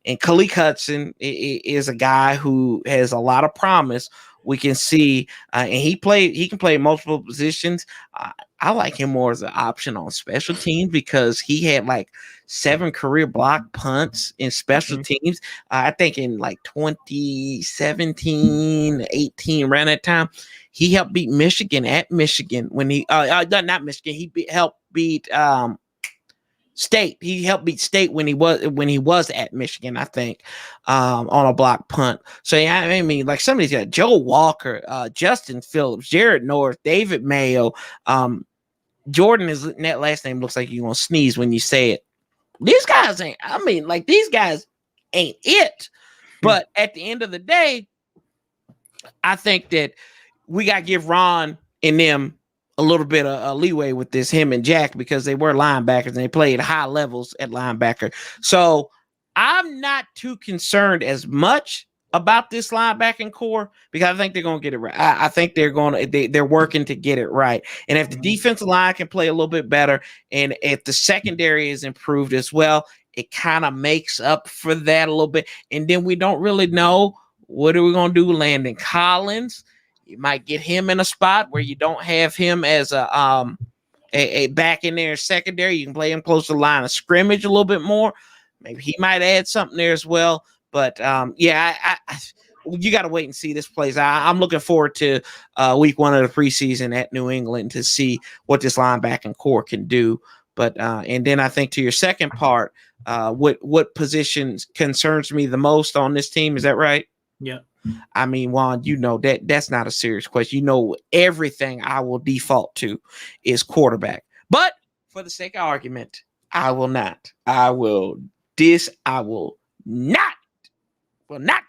and Khaleke Hudson is a guy who has a lot of promise. We can see, and he can play multiple positions. I like him more as an option on special teams because he had 7 career block punts in special teams. I think in 2017, 18, around that time, he helped beat Michigan at Michigan when he not Michigan. He helped beat State. He helped beat State when he was at Michigan, I think, on a block punt. So yeah, I mean, some of these guys, Joe Walker, Justin Phillips, Jared North, David Mayo, Jordan is that last name looks like you're gonna sneeze when you say it. These guys ain't. I mean, these guys ain't it. But at the end of the day, I think that we got to give Ron and them a little bit of leeway with this, him and Jack, because they were linebackers and they played high levels at linebacker. So I'm not too concerned as much about this linebacking core because I think they're going to get it right. I think they're working to get it right. And if the defensive line can play a little bit better and if the secondary is improved as well, it kind of makes up for that a little bit. And then we don't really know what are we going to do with Landon Collins. You might get him in a spot where you don't have him as a back in there secondary. You can play him close to the line of scrimmage a little bit more. Maybe he might add something there as well. But you got to wait and see this plays. I'm looking forward to week 1 of the preseason at New England to see what this linebacking core can do. But and then I think to your second part, what positions concerns me the most on this team? Is that right? Yeah. I mean, Juan, that's not a serious question. Everything I will default to is quarterback. But for the sake of argument, I will not. I will not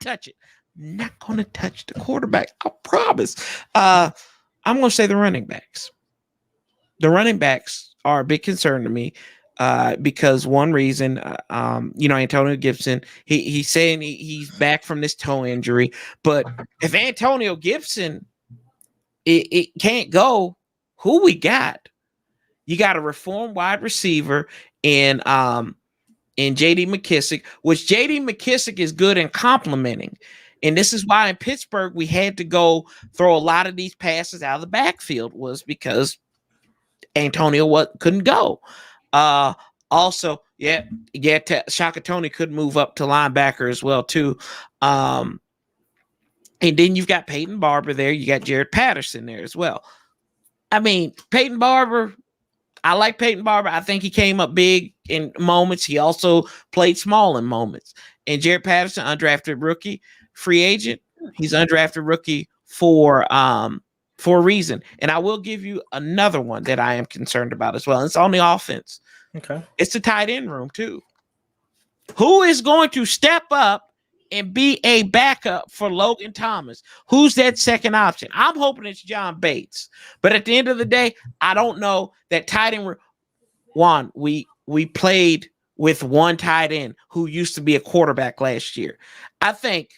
touch it. I'm not going to touch the quarterback. I promise. I'm going to say the running backs. The running backs are a big concern to me. Because one reason, Antonio Gibson, he's saying he's back from this toe injury, but if Antonio Gibson it can't go, who we got? You got a reformed wide receiver in J.D. McKissick, which J.D. McKissick is good in complementing. And this is why in Pittsburgh we had to go throw a lot of these passes out of the backfield was because Antonio couldn't go. Also, Shaka Toney could move up to linebacker as well too. And then you've got Peyton Barber there. You got Jared Patterson there as well. I mean, Peyton Barber, I like Peyton Barber. I think he came up big in moments. He also played small in moments. And Jared Patterson, undrafted rookie, free agent. He's undrafted rookie for a reason. And I will give you another one that I am concerned about as well. It's on the offense. Okay. It's the tight end room too. Who is going to step up and be a backup for Logan Thomas? Who's that second option? I'm hoping it's John Bates. But at the end of the day, I don't know that tight end. Juan, we played with one tight end who used to be a quarterback last year. I think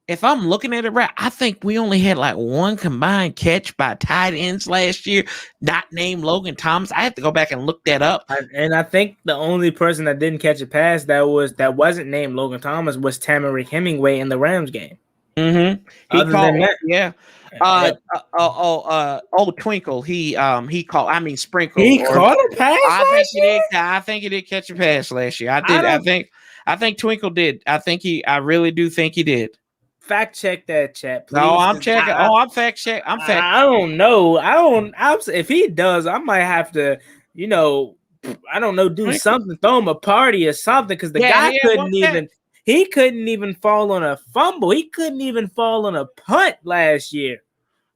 if I'm looking at it right, I think we only had one combined catch by tight ends last year, not named Logan Thomas. I have to go back and look that up. And I think the only person that didn't catch a pass that wasn't named Logan Thomas was Tamarick Hemingway in the Rams game. Mm-hmm. Twinkle. He called. I mean, Sprinkle. He caught a pass. I think he did catch a pass last year. I think Twinkle did. I really do think he did. Fact check that, chat, please. No, I'm checking. I'm fact check. I don't know. If he does, I might have to I don't know, do something, throw him a party or something, because the guy couldn't even fall on a fumble. He couldn't even fall on a punt last year.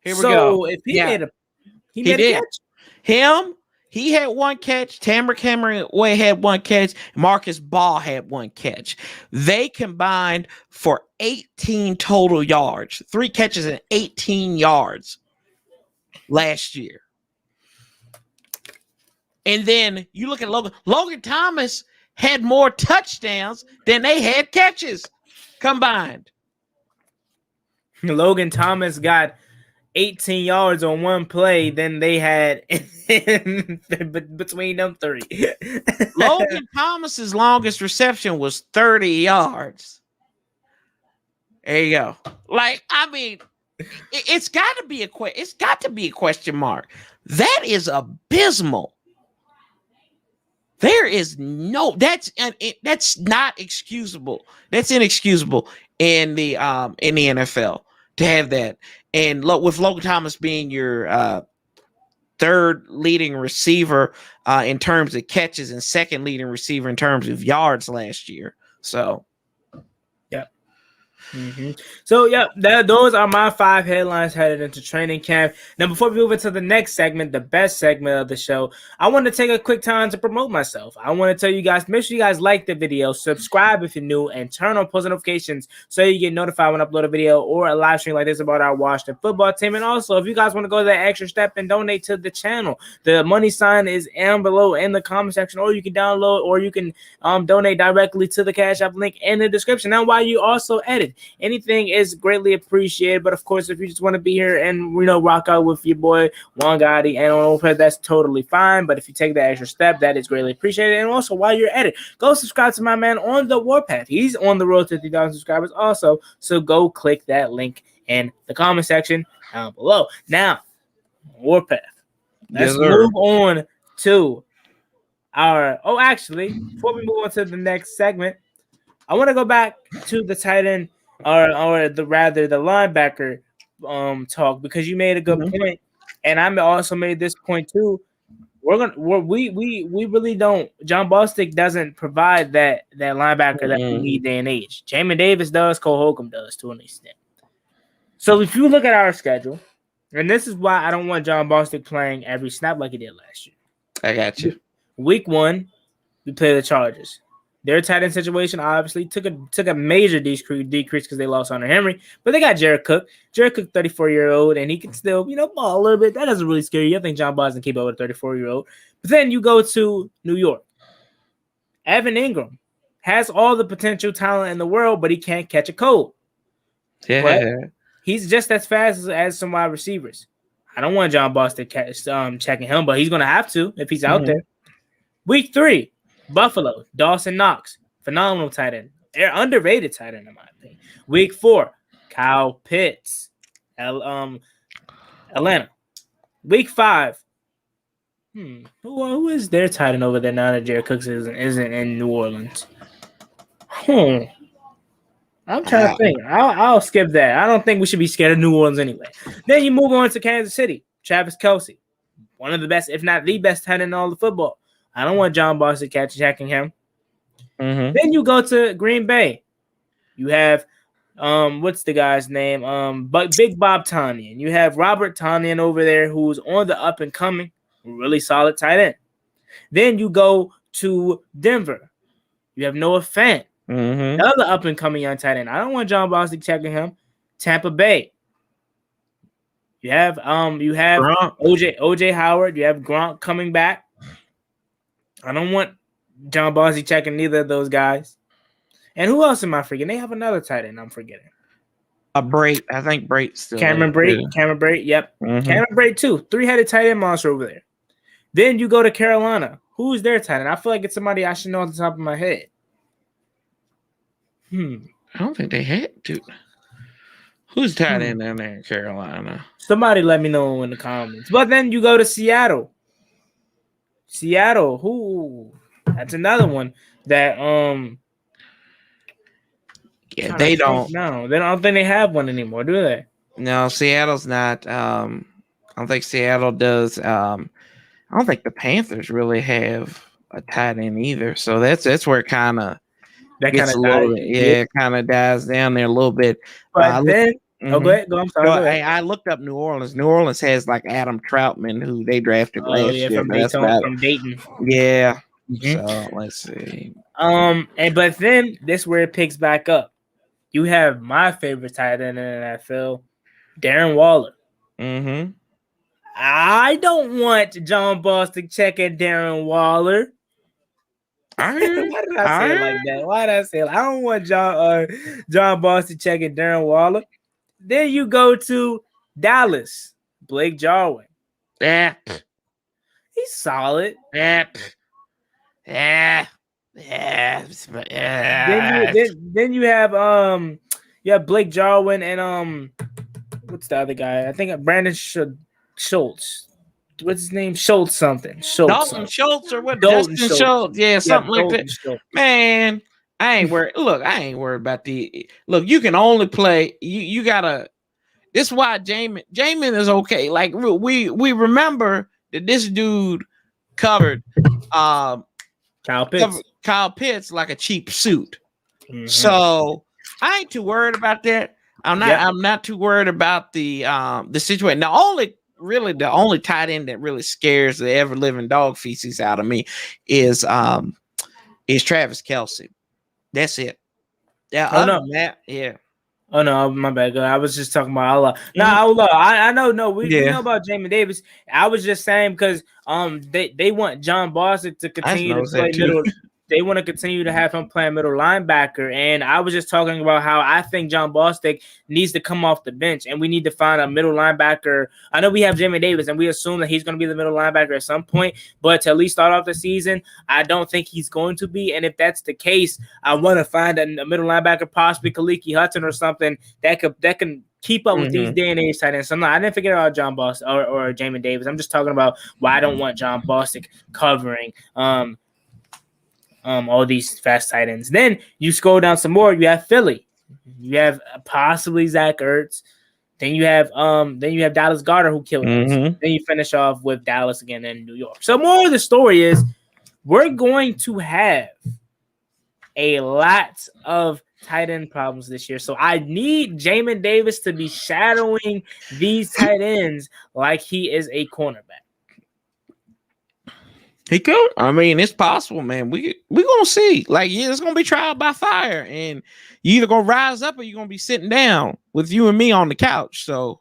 Here we go. If he made a catch. He had one catch. Tamara Cameron Way had one catch. Marcus Ball had one catch. They combined for 18 total yards. 3 catches and 18 yards last year. And then you look at Logan. Logan Thomas had more touchdowns than they had catches combined. Logan Thomas got 18 yards on one play than they had between them three. Logan Thomas's longest reception was 30 yards. There you go. Like, I mean, it's got to be a question mark. That is abysmal. There is that's not excusable. That's inexcusable in the NFL to have that. And with Logan Thomas being your third leading receiver in terms of catches and second leading receiver in terms of yards last year. So, yeah. Mm-hmm. So, yeah, those are my 5 headlines headed into training camp. Now, before we move into the next segment, the best segment of the show, I want to take a quick time to promote myself. I want to tell you guys, make sure you guys like the video, subscribe if you're new, and turn on post notifications so you get notified when I upload a video or a live stream like this about our Washington football team. And also, if you guys want to go that extra step and donate to the channel, the money sign is down below in the comment section, or you can download, or you can donate directly to the Cash App link in the description. Now, while you also edit, anything is greatly appreciated. But of course, if you just want to be here and rock out with your boy Juan Gotti and on Opeth, that's totally fine. But if you take that extra step, that is greatly appreciated. And also, while you're at it, go subscribe to my man on the Warpath. He's on the road to 50,000 subscribers also. So go click that link in the comment section down below. Now, Warpath. Let's move on to our. Oh, actually, before we move on to the next segment, I want to go back to the tight end. Or the linebacker talk, because you made a good point, and I also made this point too. We really don't. John Bostic doesn't provide that linebacker that we need day and age. Jamin Davis does. Cole Holcomb does to an extent. So if you look at our schedule, and this is why I don't want John Bostic playing every snap like he did last year. I got you. Week 1, we play the Chargers. Their tight end situation obviously took a major decrease because they lost Hunter Henry, but they got Jared Cook. Jared Cook, 34-year-old, and he can still, ball a little bit. That doesn't really scare you. I think John Boston can keep up with a 34-year-old. But then you go to New York. Evan Ingram has all the potential talent in the world, but he can't catch a cold. Yeah, but he's just as fast as some wide receivers. I don't want John Boston checking him, but he's going to have to if he's out there. Week 3. Buffalo, Dawson Knox, phenomenal tight end. They're underrated tight end in my opinion. Week 4, Kyle Pitts, Atlanta. Week 5, who is their tight end over there now that Jared Cooks isn't in New Orleans? I'm trying to think. I'll skip that. I don't think we should be scared of New Orleans anyway. Then you move on to Kansas City, Travis Kelce, one of the best, if not the best tight end in all the football. I don't want John Boston checking him. Then you go to Green Bay. You have what's the guy's name? But Big Bob Tonyan. You have Robert Tonyan over there, who's on the up and coming, really solid tight end. Then you go to Denver. You have Noah Fant, another up and coming young tight end. I don't want John Boston checking him. Tampa Bay. You have Gronk. OJ Howard. You have Gronk coming back. I don't want John Bostic checking neither of those guys. And who else am I forgetting? They have another tight end I'm forgetting. Brate. I think Brate's still Cameron Brate. Yeah. Cameron Brate, yep. Cameron Brate, too. 3-headed tight end monster over there. Then you go to Carolina. Who's their tight end? I feel like it's somebody I should know off the top of my head. I don't think they had to. Who's tight end down there in Carolina? Somebody let me know in the comments. But then you go to Seattle. That's another one that they don't. No, they don't think they have one anymore, do they? No, Seattle's not. I don't think Seattle does. I I don't think the Panthers really have a tight end either. So that's where it kind of gets a little bit. Yeah, it kind of dies down there a little bit. But then, go ahead. Go. I'm sorry. So go ahead. I looked up New Orleans. New Orleans has like Adam Troutman, who they drafted last year. From Dayton. Yeah. So let's see. But then this where it picks back up. You have my favorite tight end in the NFL, Darren Waller. I don't want John Bostic checking Darren Waller. Why did I say it like that? Why did I say it? I don't want John Bostic checking Darren Waller. Then you go to Dallas, Blake Jarwin. Yeah, he's solid. Yeah. Then you have Blake Jarwin and what's the other guy? I think Brandon Schultz. What's his name? Schultz something. Dalton Schultz or what? Dalton Schultz. Yeah, something like that. Schultz. Man, I ain't worried. Look, I ain't worried about the look. You can only play. You gotta. This is why Jamin is okay. Like we remember that this dude covered Kyle Pitts like a cheap suit. So I ain't too worried about that. I'm not too worried about the situation. The only tight end that really scares the ever living dog feces out of me is Travis Kelce. That's it. Yeah. Yeah. Oh no, my bad. I was just talking about Allah. No, I know. No, we know about Jamin Davis. I was just saying because they want John Bostic to continue to play middle. They want to continue to have him playing middle linebacker, and I was just talking about how I think John Bostic needs to come off the bench, and we need to find a middle linebacker. I know we have Jamin Davis, and we assume that he's going to be the middle linebacker at some point, but to at least start off the season, I don't think he's going to be. And if that's the case, I want to find a middle linebacker, possibly Kaliki Hudson or something that can keep up with these day and age tight ends. So I didn't forget about John Bostic or Jamin Davis. I'm just talking about why I don't want John Bostic covering all these fast tight ends. Then you scroll down some more. You have Philly. You have possibly Zach Ertz. Then you have Dallas Goedert who killed us. Then you finish off with Dallas again in New York. So more of the story is we're going to have a lot of tight end problems this year. So I need Jamin Davis to be shadowing these tight ends like he is a cornerback. He could. I mean, it's possible, man. We gonna see. Like, it's gonna be trial by fire, and you either gonna rise up or you're gonna be sitting down with you and me on the couch. So,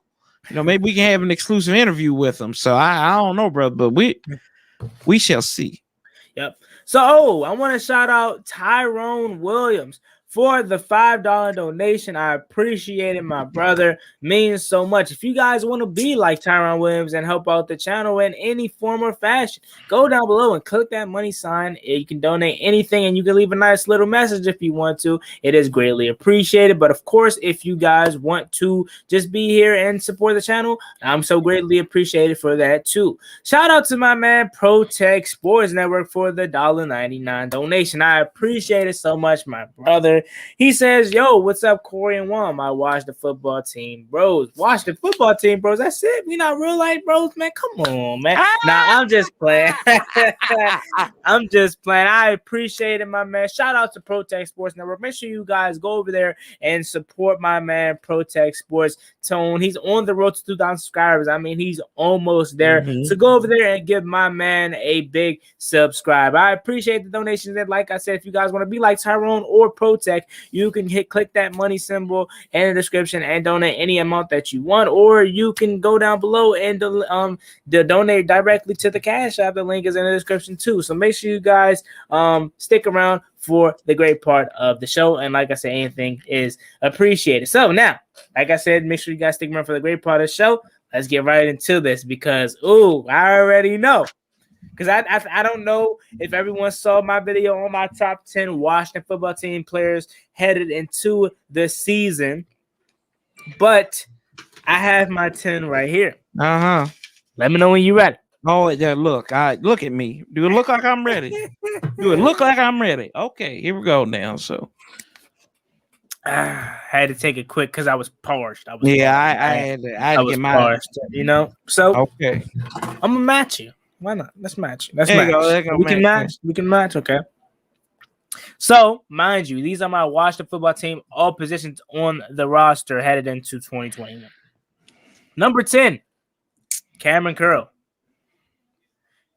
maybe we can have an exclusive interview with him. So I don't know, bro, but we shall see. Yep. So I want to shout out Tyrone Williams for the $5 donation. I appreciate it, my brother. Means so much. If you guys want to be like Tyrone Williams and help out the channel in any form or fashion, go down below and click that money sign. You can donate anything, and you can leave a nice little message if you want to. It is greatly appreciated. But of course, if you guys want to just be here and support the channel, I'm so greatly appreciated for that too. Shout out to my man Protect Sports Network for the $1.99 donation. I appreciate it so much, my brother. He says, yo, what's up, Corey and Wom? I watch the football team, bros. Watch the football team, bros. That's it. We not real life bros, man. Come on, man. Nah, I'm just playing. I'm just playing. I appreciate it, my man. Shout out to Protect Sports Network. Make sure you guys go over there and support my man Protect Sports. Tone. He's on the road to 2,000 subscribers. I mean, he's almost there. So go over there and give my man a big subscribe. I appreciate the donations. And like I said, if you guys want to be like Tyrone or Protect, you can click that money symbol in the description and donate any amount that you want, or you can go down below and donate directly to the Cash App. The link is in the description too. So make sure you guys stick around for the great part of the show. And like I said, anything is appreciated. So now, like I said, make sure you guys stick around for the great part of the show. Let's get right into this because, I already know. Because I don't know if everyone saw my video on my top 10 Washington football team players headed into the season, but I have my 10 right here. Let me know when you're ready. Oh, yeah, look at me. Do it look like I'm ready? Do it look like I'm ready? Okay, here we go now. So I had to take it quick because I was parched. I had to get my parched, So okay. I'm gonna match you. Why not? Let's match. Let's There you match. go. There you go, We can match. match. We can match. Okay. So, mind you, these are my Washington football team, all positions on the roster headed into 2021. Number 10, Cameron Curl.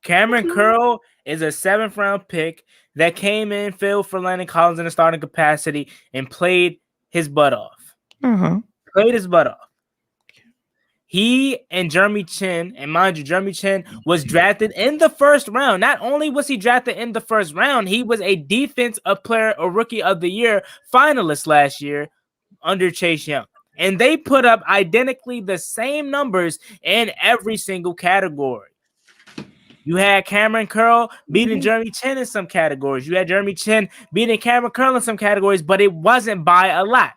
Cameron Curl is a 7th round pick that came in, filled for Landon Collins in a starting capacity, and played his butt off. Played his butt off. He and Jeremy Chin, and mind you, Jeremy Chin was drafted in the first round. Not only was he drafted in the first round, he was a defensive player or rookie of the year finalist last year under Chase Young. And they put up identically the same numbers in every single category. You had Cameron Curl beating Jeremy Chin in some categories. You had Jeremy Chin beating Cameron Curl in some categories, but it wasn't by a lot.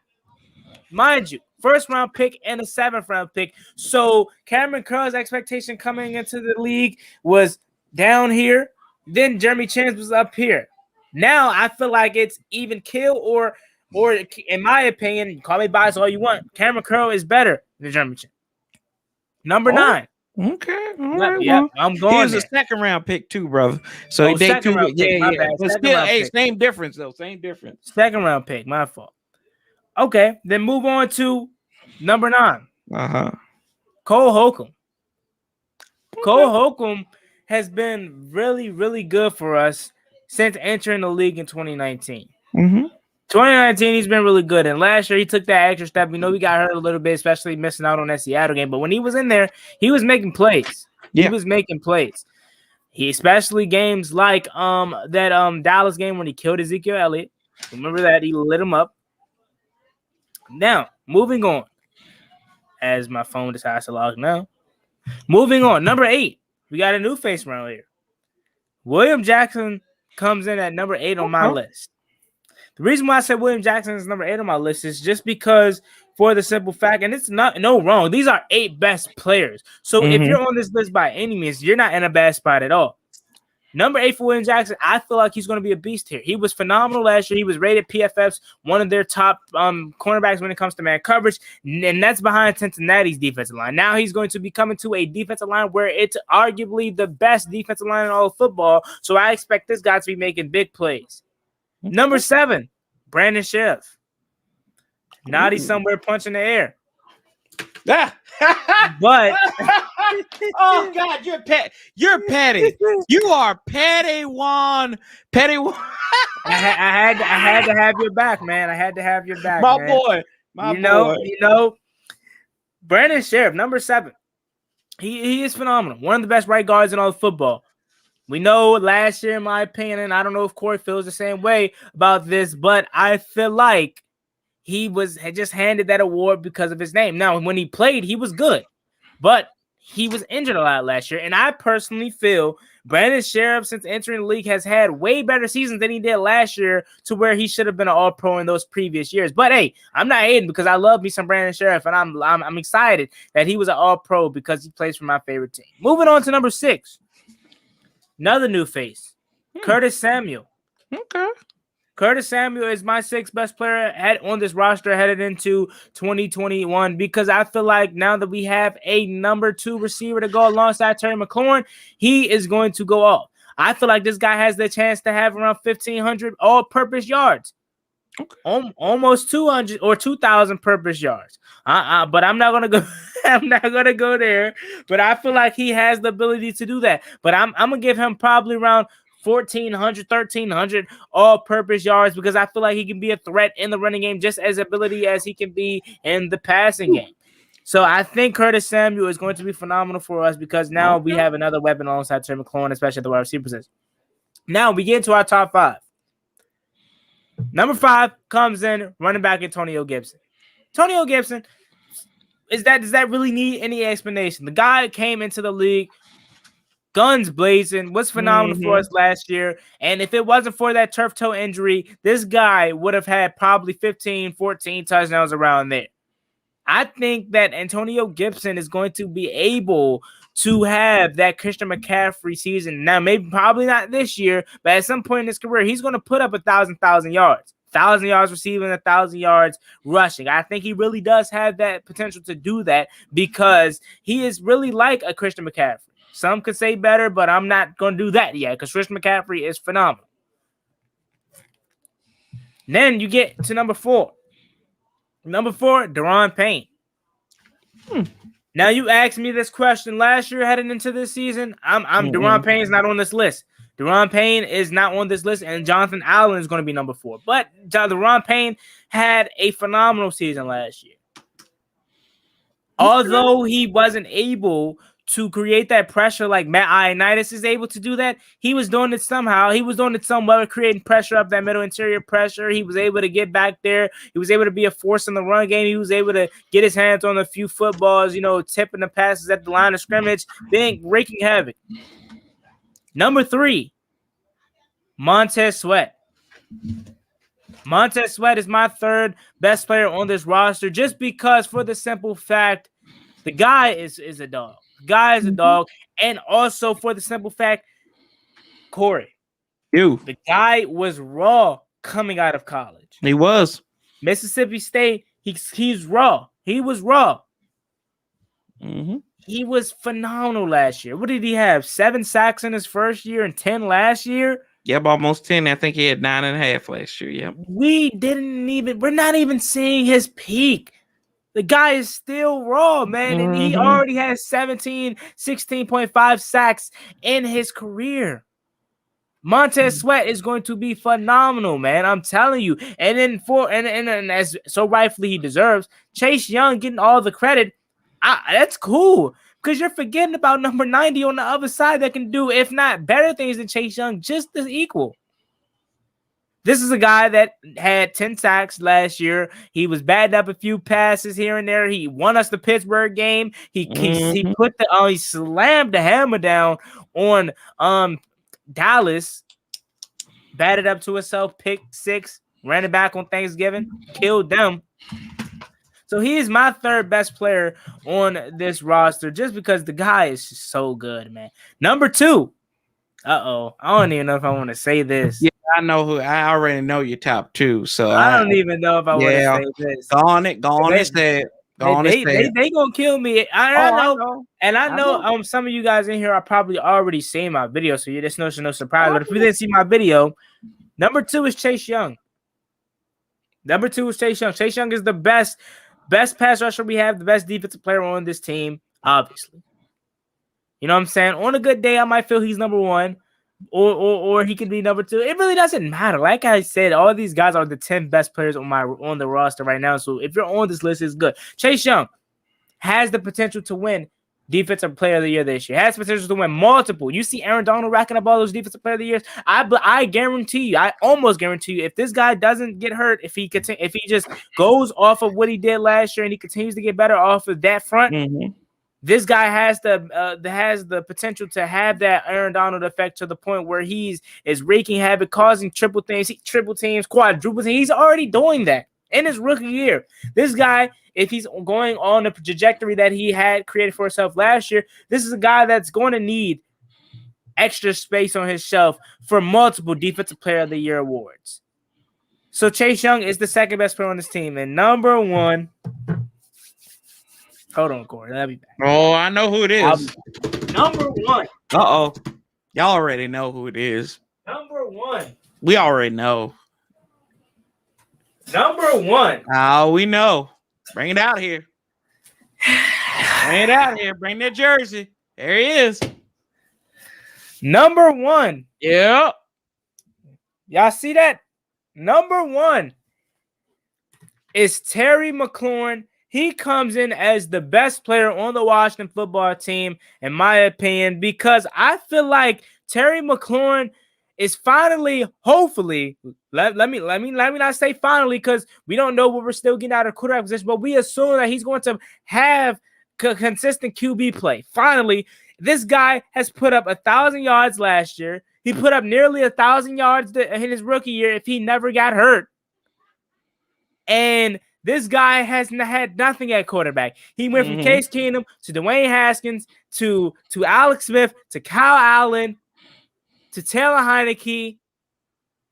Mind you, 1st round pick and a 7th round pick. So Cameron Curl's expectation coming into the league was down here. Then Jeremy Chin's was up here. Now I feel like it's even kill or in my opinion, call me biased all you want. Cameron Curl is better than Jeremy Chin. Number 9. Okay. I'm going. He was a 2nd round pick too, brother. So they second round pick, my bad. But still, same difference though. Same difference. 2nd round pick, my fault. Okay, then move on to number 9. Cole Holcomb. Cole Holcomb has been really, really good for us since entering the league in 2019. 2019, he's been really good. And last year, he took that extra step. We know he got hurt a little bit, especially missing out on that Seattle game. But when he was in there, he was making plays. He was making plays. He especially games like that Dallas game when he killed Ezekiel Elliott. Remember that? He lit him up. Now, moving on. As my phone decides to log now. Moving on. Number 8. We got a new face around here. William Jackson comes in at number 8 on my list. The reason why I said William Jackson is number 8 on my list is just because for the simple fact, and it's not no wrong, these are 8 best players. So if you're on this list by any means, you're not in a bad spot at all. Number 8 for William Jackson, I feel like he's going to be a beast here. He was phenomenal last year. He was rated PFF's one of their top cornerbacks when it comes to man coverage, and that's behind Cincinnati's defensive line. Now he's going to be coming to a defensive line where it's arguably the best defensive line in all of football, so I expect this guy to be making big plays. Number 7, Brandon Sheriff. Naughty somewhere punching the air. But oh God, you're petty. You are petty one. I had to have your back, man. I had to have your back, my man. boy. You know, Brandon Sheriff, number 7. He is phenomenal. One of the best right guards in all of football. We know last year, in my opinion, and I don't know if Corey feels the same way about this, but I feel like he had just handed that award because of his name. Now, when he played, he was good, but he was injured a lot last year. And I personally feel Brandon Sheriff, since entering the league, has had way better seasons than he did last year, to where he should have been an all-pro in those previous years. But hey, I'm not hating because I love me some Brandon Sheriff, and I'm excited that he was an all-pro because he plays for my favorite team. Moving on to number 6. Another new face, Curtis Samuel. Okay. Curtis Samuel is my 6th best player on this roster headed into 2021 because I feel like now that we have a number 2 receiver to go alongside Terry McLaurin, he is going to go off. I feel like this guy has the chance to have around 1,500 all-purpose yards. Okay. Almost 200 or 2,000 purpose yards. But I'm not gonna go. I'm not gonna go there. But I feel like he has the ability to do that. But I'm gonna give him probably around 1,400, 1,300 all-purpose yards because I feel like he can be a threat in the running game just as ability as he can be in the passing game. So I think Curtis Samuel is going to be phenomenal for us because now we have another weapon alongside Terry McLaurin, especially at the wide receiver position. Now we get into our top 5. Number 5 comes in running back Antonio Gibson. Antonio Gibson, does that really need any explanation? The guy came into the league guns blazing, was phenomenal for us last year. And if it wasn't for that turf toe injury, this guy would have had probably 15, 14 touchdowns around there. I think that Antonio Gibson is going to be able to have that Christian McCaffrey season. Now, maybe probably not this year, but at some point in his career, he's going to put up 1,000 yards. 1,000 yards receiving, 1,000 yards rushing. I think he really does have that potential to do that because he is really like a Christian McCaffrey. Some could say better, but I'm not going to do that yet because Christian McCaffrey is phenomenal. Then you get to number 4. Number 4, Daron Payne. Now you asked me this question last year heading into this season. Daron Payne's not on this list. Daron Payne is not on this list, and Jonathan Allen is going to be number 4. But Daron Payne had a phenomenal season last year. Although he wasn't able to create that pressure like Matt Ioannidis is able to do that, he was doing it somehow. He was doing it somewhere, creating pressure up that middle interior pressure. He was able to get back there. He was able to be a force in the run game. He was able to get his hands on a few footballs, tipping the passes at the line of scrimmage, being wreaking havoc. Number 3, Montez Sweat. Montez Sweat is my 3rd best player on this roster just because for the simple fact the guy is a dog. The guy is a dog. And also for the simple fact, Corey, the guy was raw coming out of college. He was. Mississippi State, he's raw. He was raw. Mm-hmm. He was phenomenal last year. What did he have? 7 sacks in his first year and 10 last year? Yep, almost 10. I think he had 9.5 last year. Yep. We're not even seeing his peak. The guy is still raw, man. And he already has 16.5 sacks in his career. Montez Sweat is going to be phenomenal, man. I'm telling you. And then and as so rightfully he deserves, Chase Young getting all the credit. That's cool. Because you're forgetting about number 90 on the other side that can do, if not better things than Chase Young, just as equal. This is a guy that had 10 sacks last year. He was batting up a few passes here and there. He won us the Pittsburgh game. He slammed the hammer down on Dallas, batted up to himself, picked 6, ran it back on Thanksgiving, killed them. So he is my 3rd best player on this roster just because the guy is just so good, man. Number 2. I don't even know if I want to say this. Yeah, I already know your top 2. So I don't even know if I want to say this. Go on it. They gonna kill me. I know. And I know some of you guys in here are probably already seen my video, so there's no surprise. But if you didn't see my video, number 2 is Chase Young. Chase Young is the best pass rusher we have, the best defensive player on this team, obviously. You know what I'm saying? On a good day, I might feel he's number 1, or he could be number 2. It really doesn't matter. Like I said, all these guys are the 10 best players on the roster right now. So if you're on this list, it's good. Chase Young has the potential to win Defensive Player of the Year this year. Has the potential to win multiple. You see Aaron Donald racking up all those Defensive Player of the Years. I guarantee you, I almost guarantee you, if this guy doesn't get hurt, if he just goes off of what he did last year and he continues to get better off of that front, this guy has the potential to have that Aaron Donald effect to the point where is wreaking havoc, causing triple teams, quadruple teams. He's already doing that in his rookie year. This guy, if he's going on the trajectory that he had created for himself last year, this is a guy that's going to need extra space on his shelf for multiple Defensive Player of the Year awards. So Chase Young is the 2nd best player on this team. And number 1, hold on, Corey. I'll be back. Oh, I know who it is. Number 1. Y'all already know who it is. Number 1. We already know. Number 1. Oh, we know. Bring it out here. Bring that jersey. There he is. Number 1. Yep. Y'all see that? Number 1 is Terry McLaurin. He comes in as the best player on the Washington football team, in my opinion, because I feel like Terry McLaurin is finally, hopefully, let me not say finally, because we don't know what we're still getting out of quarterback position, but we assume that he's going to have consistent QB play. Finally, this guy has put up 1,000 yards last year. He put up nearly 1,000 yards in his rookie year if he never got hurt. And this guy has had nothing at quarterback. He went from Case Keenum to Dwayne Haskins to Alex Smith to Kyle Allen to Taylor Heineke,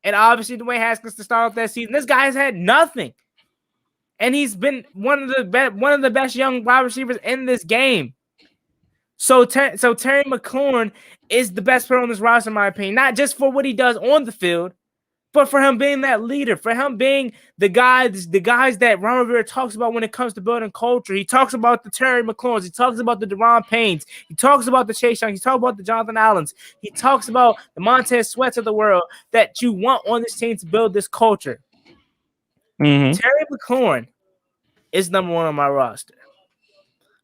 and obviously Dwayne Haskins to start off that season. This guy has had nothing, and he's been one of the best young wide receivers in this game. So Terry McLaurin is the best player on this roster, in my opinion, not just for what he does on the field, but for him being that leader, for him being the guys that Ron Rivera talks about when it comes to building culture. He talks about the Terry McLaurins. He talks about the Deron Paynes. He talks about the Chase Young. He talks about the Jonathan Allens. He talks about the Montez Sweats of the world that you want on this team to build this culture. Terry McLaurin is number one on my roster,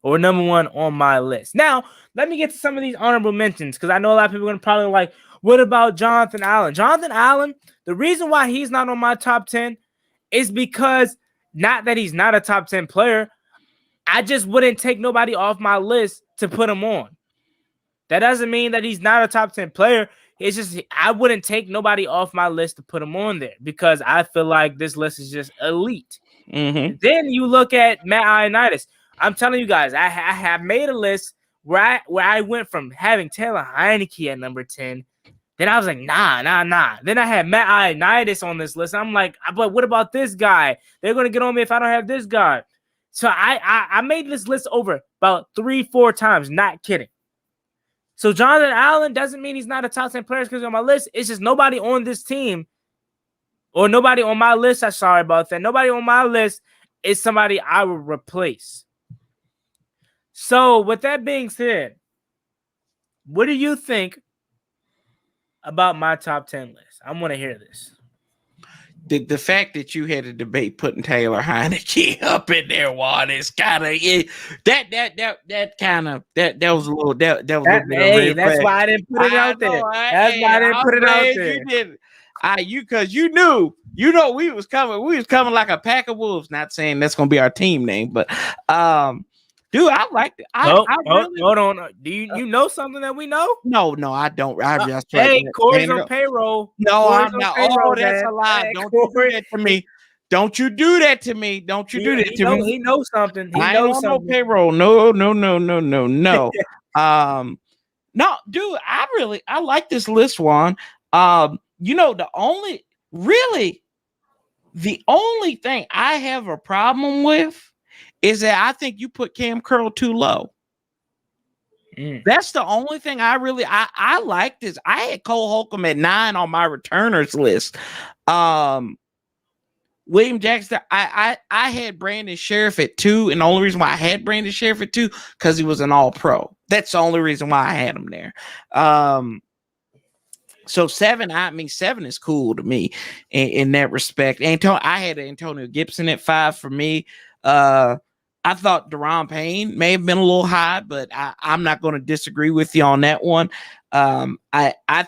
or number one on my list. Now, let me get to some of these honorable mentions, because I know a lot of people are going to probably like, what about Jonathan Allen? Jonathan Allen, the reason why he's not on my top 10 is because, not that he's not a top 10 player, I just wouldn't take nobody off my list to put him on. That doesn't mean that he's not a top 10 player. It's just I wouldn't take nobody off my list to put him on there because I feel like this list is just elite. Then you look at Matt Ioannidis. I'm telling you guys, I have made a list where I went from having Taylor Heineke at number 10. Then I was like, nah. Then I had Matt Ioannidis on this list. I'm like, but what about this guy? They're going to get on me if I don't have this guy. So I made this list over about 3-4 times, not kidding. So Jonathan Allen doesn't mean he's not a top 10 player because he's on my list. It's just nobody on this team, or nobody on my list. I'm sorry about that. Nobody on my list is somebody I would replace. So with that being said, what do you think about my top 10 list? I want to hear this. The fact that you had a debate putting Taylor Heineke up in there, Juan, is kind of that was a little that was a little bit. That's why I didn't put it out there. That's why I didn't put it out there. You did. Because you knew we was coming. We was coming like a pack of wolves. Not saying that's gonna be our team name, but dude, I like it. Hold on. Do you know something that we know? No, I don't. I just Corey's on payroll. No, I'm not. Oh, that's a lie. Don't you do that to me. Don't you do that to me. Don't you do that to me. He knows something. I ain't on no payroll. No. No, dude, I like this list, Juan. The only thing I have a problem with is that I think you put Cam Curl too low. That's the only thing I like this. I had Cole Holcomb at 9 on my returners list. William Jackson, I had Brandon Sheriff at 2, and the only reason why I had Brandon Sheriff at 2 because he was an all-pro. That's the only reason why I had him there. So 7, 7 is cool to me in that respect. I had Antonio Gibson at 5 for me. I thought Deron Payne may have been a little high, but I'm not going to disagree with you on that one. I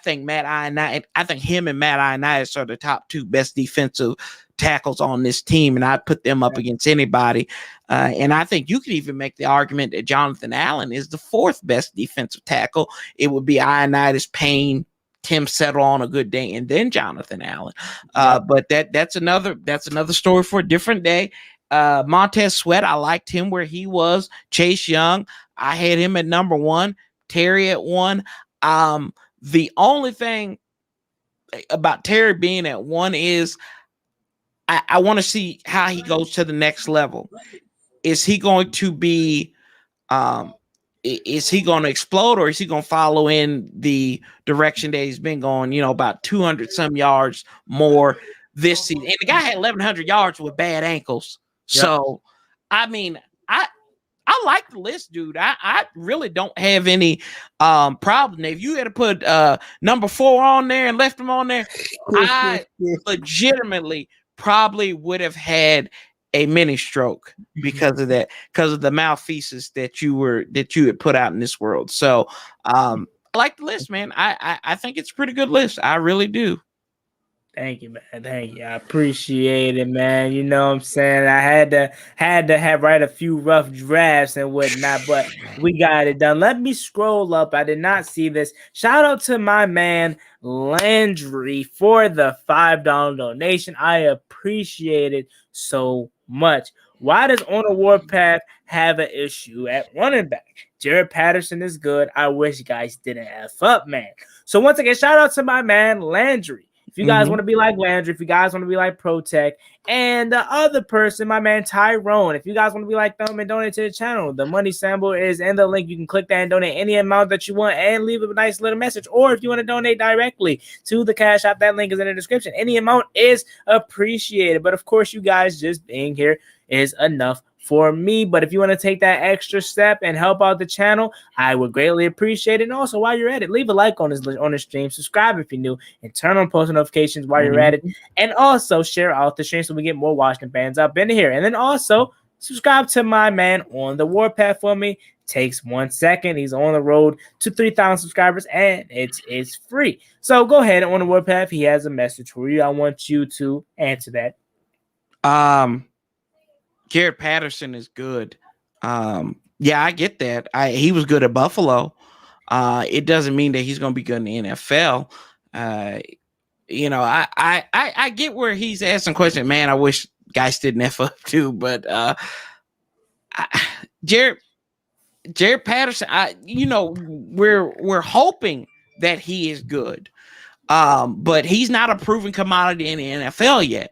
think I think him and Matt Ioannidis are the top 2 best defensive tackles on this team, and I'd put them up against anybody. And I think you could even make the argument that Jonathan Allen is the 4th best defensive tackle. It would be Ioannidis, Payne, Tim Settle on a good day, and then Jonathan Allen. But that's another story for a different day. Montez Sweat, I liked him where he was. Chase Young, I had him at number 1. Terry at 1. The only thing about Terry being at 1 is I want to see how he goes to the next level. Is he going to be is he going to explode, or is he going to follow in the direction that he's been going, about 200 some yards more this season? And the guy had 1,100 yards with bad ankles. Yep. So, I like the list, dude. I really don't have any problem. If you had to put number 4 on there and left him on there, I legitimately probably would have had a mini stroke because of that, because of the malfeasance that you had put out in this world. So I like the list, man. I think it's a pretty good list. I really do. Thank you, man. Thank you. I appreciate it, man. You know what I'm saying? I had to write a few rough drafts and whatnot, but we got it done. Let me scroll up. I did not see this. Shout out to my man Landry for the $5 donation. I appreciate it so much. Why does On a Warpath have an issue at running back? Jared Patterson is good. I wish you guys didn't F up, man. So once again, shout out to my man Landry If you guys want to be like Landry, if you guys want to be like ProTech, and the other person, my man Tyrone, if you guys want to be like them and donate to the channel, the money symbol is in the link. You can click that and donate any amount that you want and leave a nice little message. Or if you want to donate directly to the Cash App, that link is in the description. Any amount is appreciated. But of course, you guys just being here is enough for me. But if you want to take that extra step and help out the channel, I would greatly appreciate it. And also, while you're at it, leave a like on this stream, subscribe if you're new, and turn on post notifications while you're at it. And also share out the stream so we get more Washington fans up in here. And then also subscribe to my man on the Warpath for me. Takes 1 second. He's on the road to 3,000 subscribers, and it's free. So go ahead on the Warpath. He has a message for you. I want you to answer that. Jaret Patterson is good. Yeah, I get that. He was good at Buffalo. It doesn't mean that he's going to be good in the NFL. You know, I get where he's asking questions. Man, I wish guys didn't F up too, but Jaret Patterson, you know, we're hoping that he is good, but he's not a proven commodity in the NFL yet.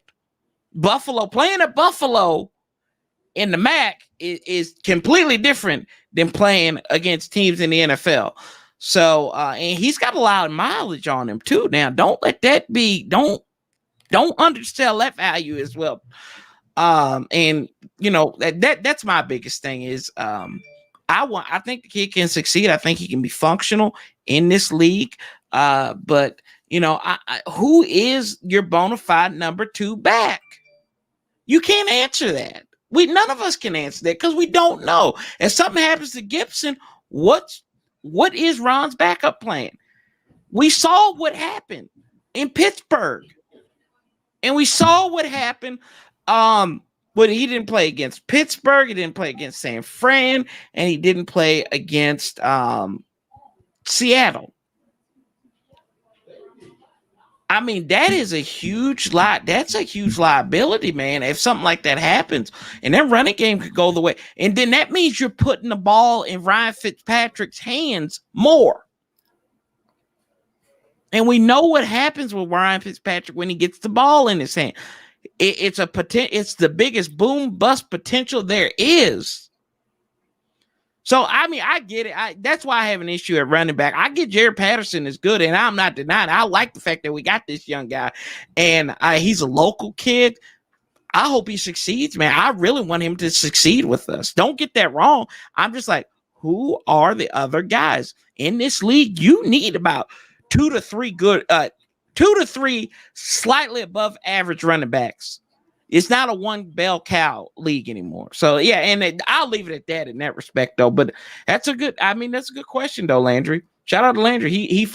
Playing at Buffalo in the MAC is completely different than playing against teams in the NFL. So, and he's got a lot of mileage on him too. Now, don't let that be. Don't undersell that value as well. And you know that's my biggest thing is I think the kid can succeed. I think he can be functional in this league. But you know, who is your bona fide number 2 back? You can't answer that. None of us can answer that because we don't know. If something happens to Gibson, what is Ron's backup plan? We saw what happened in Pittsburgh, and we saw what happened. But he didn't play against Pittsburgh, he didn't play against San Fran, and he didn't play against Seattle. I mean, that is a huge lot. That's a huge liability, man. If something like that happens, and that running game could go the way, and then that means you're putting the ball in Ryan Fitzpatrick's hands more. And we know what happens with Ryan Fitzpatrick when he gets the ball in his hand. It's the biggest boom bust potential there is. So, I mean, I get it. That's why I have an issue at running back. I get Jaret Patterson is good, and I'm not denying it. I like the fact that we got this young guy, and he's a local kid. I hope he succeeds, man. I really want him to succeed with us. Don't get that wrong. I'm just like, who are the other guys in this league? You need about 2 to 3 slightly above average running backs. It's not a one bell cow league anymore. So yeah, and I'll leave it at that in that respect though. But that's a good question though, Landry. Shout out to Landry. He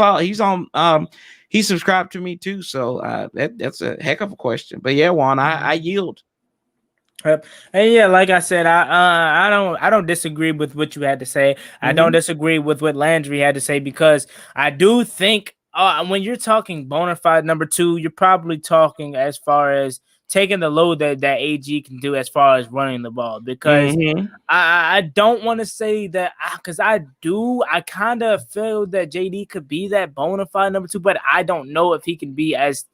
subscribed to me too. So that's a heck of a question. But yeah, Juan, I yield. And yeah, like I said, I don't disagree with what you had to say. I don't disagree with what Landry had to say because I do think when you're talking bona fide number 2, you're probably talking as far as taking the load that AG can do as far as running the ball, because I don't want to say that because I kind of feel that JD could be that bona fide number 2, but I don't know if he can be as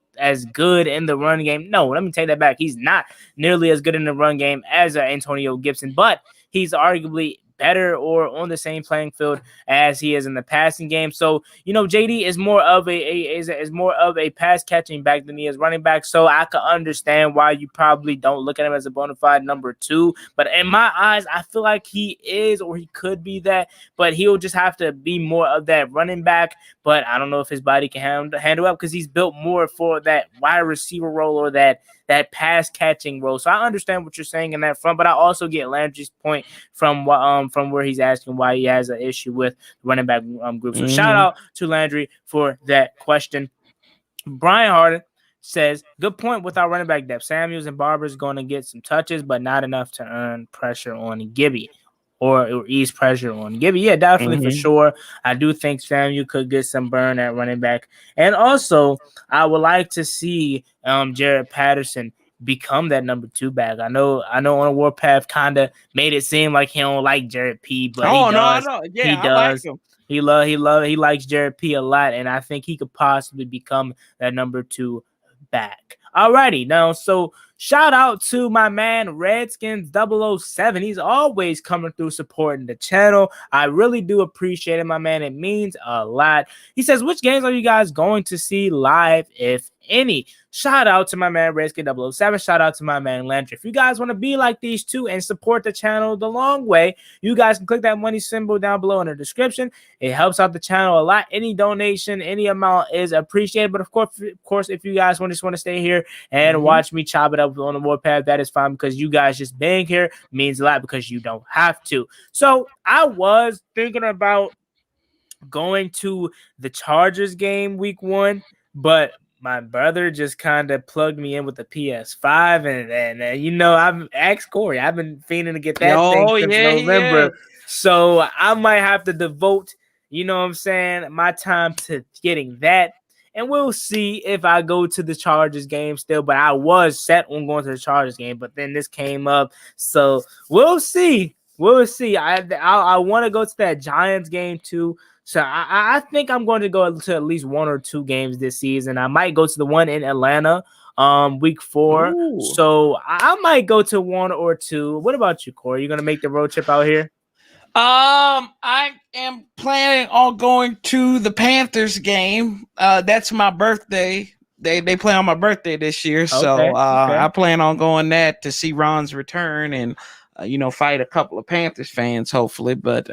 good in the run game. No, let me take that back. He's not nearly as good in the run game as Antonio Gibson, but he's arguably better or on the same playing field as he is in the passing game. So, you know, JD is more of a pass catching back than he is running back. So I can understand why you probably don't look at him as a bona fide number 2. But in my eyes, I feel like he is, or he could be that, but he'll just have to be more of that running back. But I don't know if his body can handle up because he's built more for that wide receiver role or that pass catching role. So I understand what you're saying in that front, but I also get Landry's point from where he's asking why he has an issue with running back group. So shout out to Landry for that question. Brian Harden says, good point with our running back depth. Samuels and Barber's going to get some touches, but not enough to earn pressure on Gibby. Or ease pressure on Gibby. Yeah, definitely for sure. I do think Samuel could get some burn at running back. And also, I would like to see Jaret Patterson become that number 2 back. I know on Warpath kind of made it seem like he don't like Jared P, but he does. Yeah, he does. Like him. He likes Jared P a lot, and I think he could possibly become that number 2 back. Alrighty, now, so shout out to my man Redskins 007. He's always coming through supporting the channel. I really do appreciate it, my man. It means a lot. He says, which games are you guys going to see live, if any? Shout out to my man Redskin 007. Shout out to my man Landry. If you guys want to be like these two and support the channel the long way, you guys can click that money symbol down below in the description. It helps out the channel a lot. Any donation, any amount is appreciated. But of course, if you guys just want to stay here and watch me chop it up on the warpath, that is fine, because you guys just being here means a lot, because you don't have to. So I was thinking about going to the Chargers game week 1, but my brother just kind of plugged me in with the PS5, and you know, I've asked Corey. I've been fiending to get that thing since November. Yeah. So I might have to devote, you know what I'm saying, my time to getting that. And we'll see if I go to the Chargers game still. But I was set on going to the Chargers game, but then this came up. So we'll see. We'll see. I want to go to that Giants game too. So I think I'm going to go to at least 1 or 2 games this season. I might go to the one in Atlanta week 4. Ooh. So I might go to 1 or 2. What about you, Corey? You going to make the road trip out here? I am planning on going to the Panthers game. That's my birthday. They play on my birthday this year. So I plan on going that to see Ron's return and fight a couple of Panthers fans, hopefully. But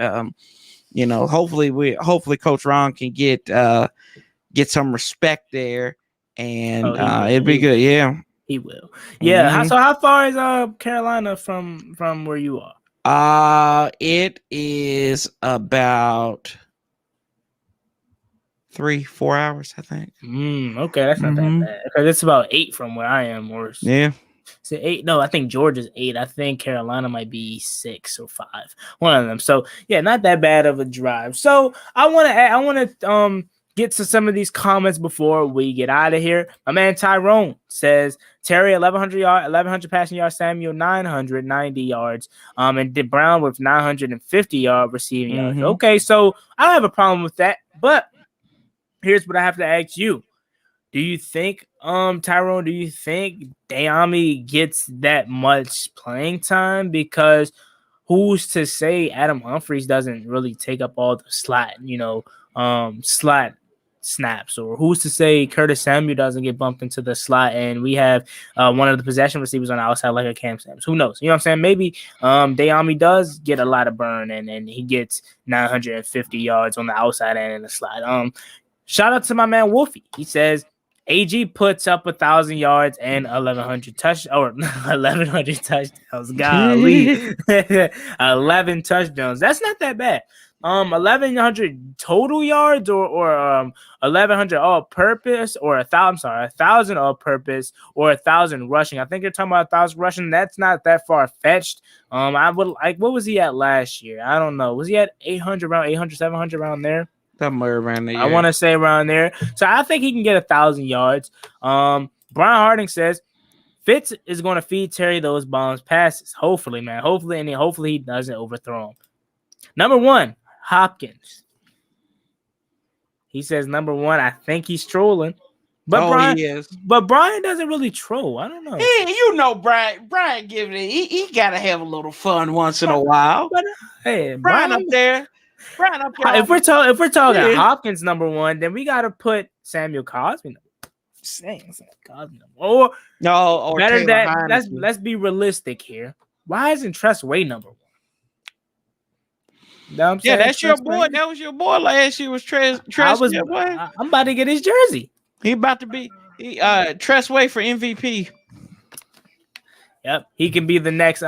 hopefully Coach Ron can get some respect there, and it'll be good. Yeah, he will. Yeah. So how far is Carolina from where you are? It is about 3-4 hours, I think. Okay, that's not that bad. Because it's about 8 from where I am. Or yeah. So 8. No, I think Georgia's 8. I think Carolina might be 6 or 5. One of them. So yeah, not that bad of a drive. So I want to get to some of these comments before we get out of here. My man Tyrone says Terry 1100 passing yards, Samuel 990 yards, and Did Brown with 950 yard receiving yards. Okay, so I don't have a problem with that, but here's what I have to ask you. Do you think, Tyrone, do you think Dayami gets that much playing time? Because who's to say Adam Humphries doesn't really take up all the slot snaps, or who's to say Curtis Samuel doesn't get bumped into the slot and we have one of the possession receivers on the outside like a Cam Sanders? Who knows? You know what I'm saying? Maybe Dayami does get a lot of burn and he gets 950 yards on the outside and in the slot. Shout out to my man Wolfie. He says AG puts up 1,000 yards and 1,100 touchdowns. Golly, 11 touchdowns. That's not that bad. 1,100 total yards, or 1,100 all purpose, or 1,000 all purpose, or 1,000 rushing. I think you're talking about 1,000 rushing. That's not that far fetched. I would like, what was he at last year? I don't know. Was he at 800, 700 around there? Somewhere around there. I want to say around there. So I think he can get 1,000 yards. Brian Harding says Fitz is going to feed Terry those bombs passes. Hopefully, man. Hopefully he doesn't overthrow him. Number 1, Hopkins. He says number 1. I think he's trolling. But he is. But Brian doesn't really troll. I don't know. Hey, Brian giving it. He gotta have a little fun once in a while. But hey, Brian up there. If we're talking Hopkins number 1, then we gotta put Samuel Cosmi. Or better that. Let's be realistic here. Why isn't Tress Way number 1? Yeah, that's your boy. That was your boy last year. Was Tress? I'm about to get his jersey. He about to be Tress Way for MVP. Yep, he can be the next.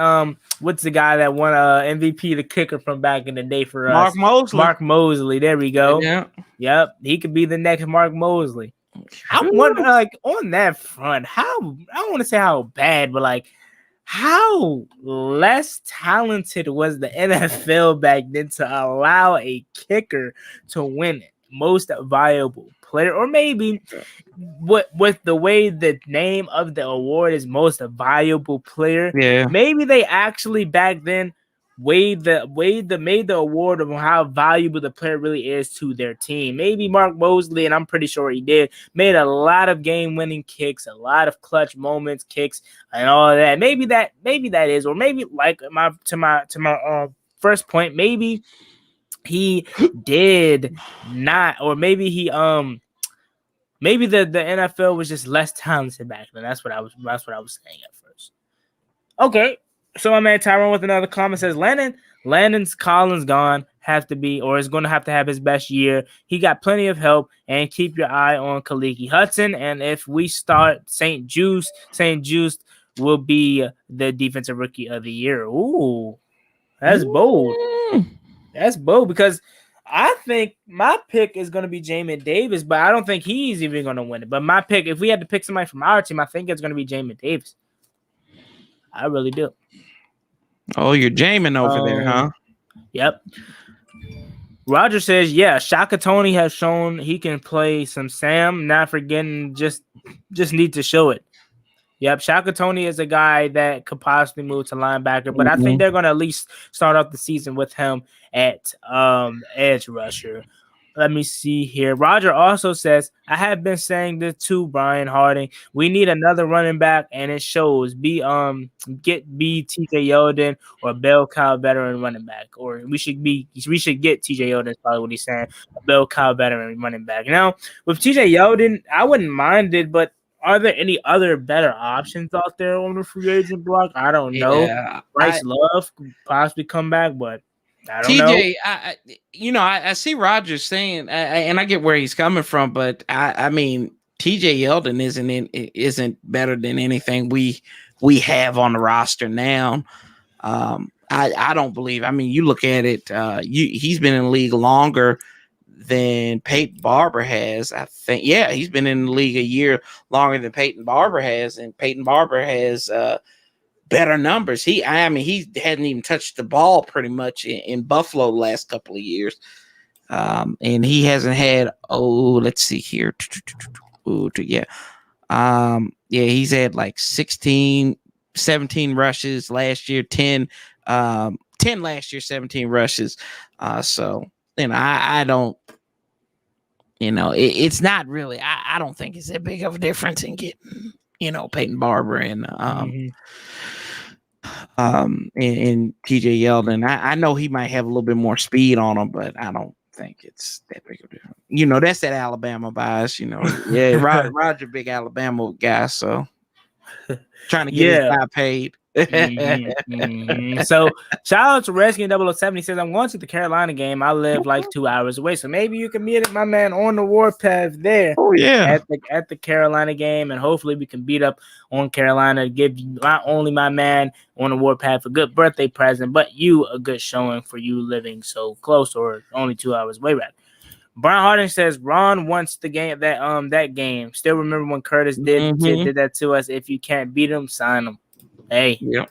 What's the guy that won MVP, the kicker from back in the day for us? Mark Mosley. There we go. Yeah. Yep, he could be the next Mark Mosley. I wonder, like, on that front, I don't want to say how bad, but like, how less talented was the NFL back then to allow a kicker to win it? Most valuable player, or maybe with the way the name of the award is most valuable player. Yeah, maybe they actually back then made the award of how valuable the player really is to their team. Maybe Mark Mosley, and I'm pretty sure he did, made a lot of game-winning kicks, a lot of clutch moments, kicks, and all of that. Maybe that is, or maybe like my first point, maybe he did not, or maybe he maybe the NFL was just less talented back then. That's what I was saying at first. Okay. So my man Tyrone with another comment says Landon's Collins gone, have to be, or is going to have his best year. He got plenty of help, and keep your eye on Kaliki Hudson. And if we start St. Juice will be the defensive rookie of the year. Ooh, that's bold. That's bold because I think my pick is going to be Jamin Davis, but I don't think he's even going to win it. But my pick, if we had to pick somebody from our team, I think it's going to be Jamin Davis. I really do. Oh, you're Jamin over there, huh? Yep. Roger says, yeah, Shaka Tony has shown he can play some Sam. Not forgetting, just need to show it. Yep, Shaka Tony is a guy that could possibly move to linebacker, but I think they're going to at least start off the season with him at edge rusher. Let me see here. Roger also says, I have been saying this to Brian Harding. We need another running back, and it shows. Get TJ Yeldon or bell cow veteran running back, or we should get TJ Yeldon. Is probably what he's saying. A bell cow veteran running back. Now with TJ Yeldon, I wouldn't mind it, but are there any other better options out there on the free agent block? I don't know. Bryce Love could possibly come back, but I don't know. I see Rogers saying, and I get where he's coming from, but I mean, TJ Yeldon isn't better than anything we have on the roster now. I don't believe. I mean, you look at it. He's been in the league longer than Peyton Barber has. I think, yeah, he's been in the league a year longer than Peyton Barber has, and Peyton Barber has better numbers. He hadn't even touched the ball pretty much in Buffalo the last couple of years. And he hasn't had, let's see here. He's had like 16, 17 rushes last year, 10 last year, 17 rushes. So, I don't, it's not really, I don't think it's that big of a difference in getting, Peyton Barber and TJ Yeldon. I know he might have a little bit more speed on him, but I don't think it's that big of a difference. That's that Alabama bias, Yeah, Roger, big Alabama guy, so trying to get his guy paid. So shout out to Rescue 007. He says, I'm going to the Carolina game. I live like 2 hours away, so maybe you can meet my man on the warpath there. Oh yeah, at the Carolina game, and hopefully we can beat up on Carolina, give not only my man on the warpath a good birthday present, but you a good showing for you living so close, or only 2 hours away. Right. Brian Harding says Ron wants the game that game. Still remember when Curtis did that to us. If you can't beat him, sign him. Hey. Yep.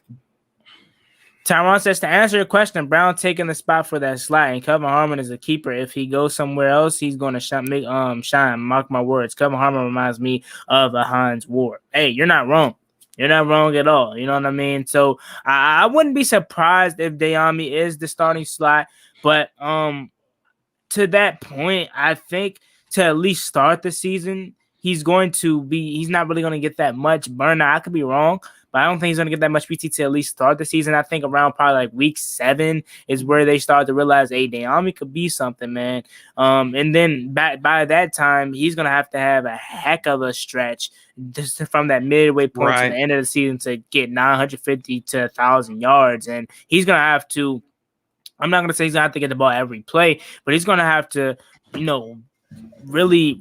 Tyrone says, to answer your question, Brown taking the spot for that slot, and Kevin Harmon is a keeper. If he goes somewhere else, he's going to shine. Mark my words. Kevin Harmon reminds me of a Hines Ward. Hey, you're not wrong. You're not wrong at all. You know what I mean? So I wouldn't be surprised if Dayami is the starting slot, but to that point, I think to at least start the season, he's not really going to get that much burnout. I could be wrong, but I don't think he's going to get that much PT to at least start the season. I think around probably like week 7 is where they start to realize, hey, Dayami could be something, man. And then by that time, he's going to have a heck of a stretch just from that midway point to the end of the season to get 950 to 1,000 yards. And he's going to have to, I'm not going to say he's going to have to get the ball every play, but he's going to have to, really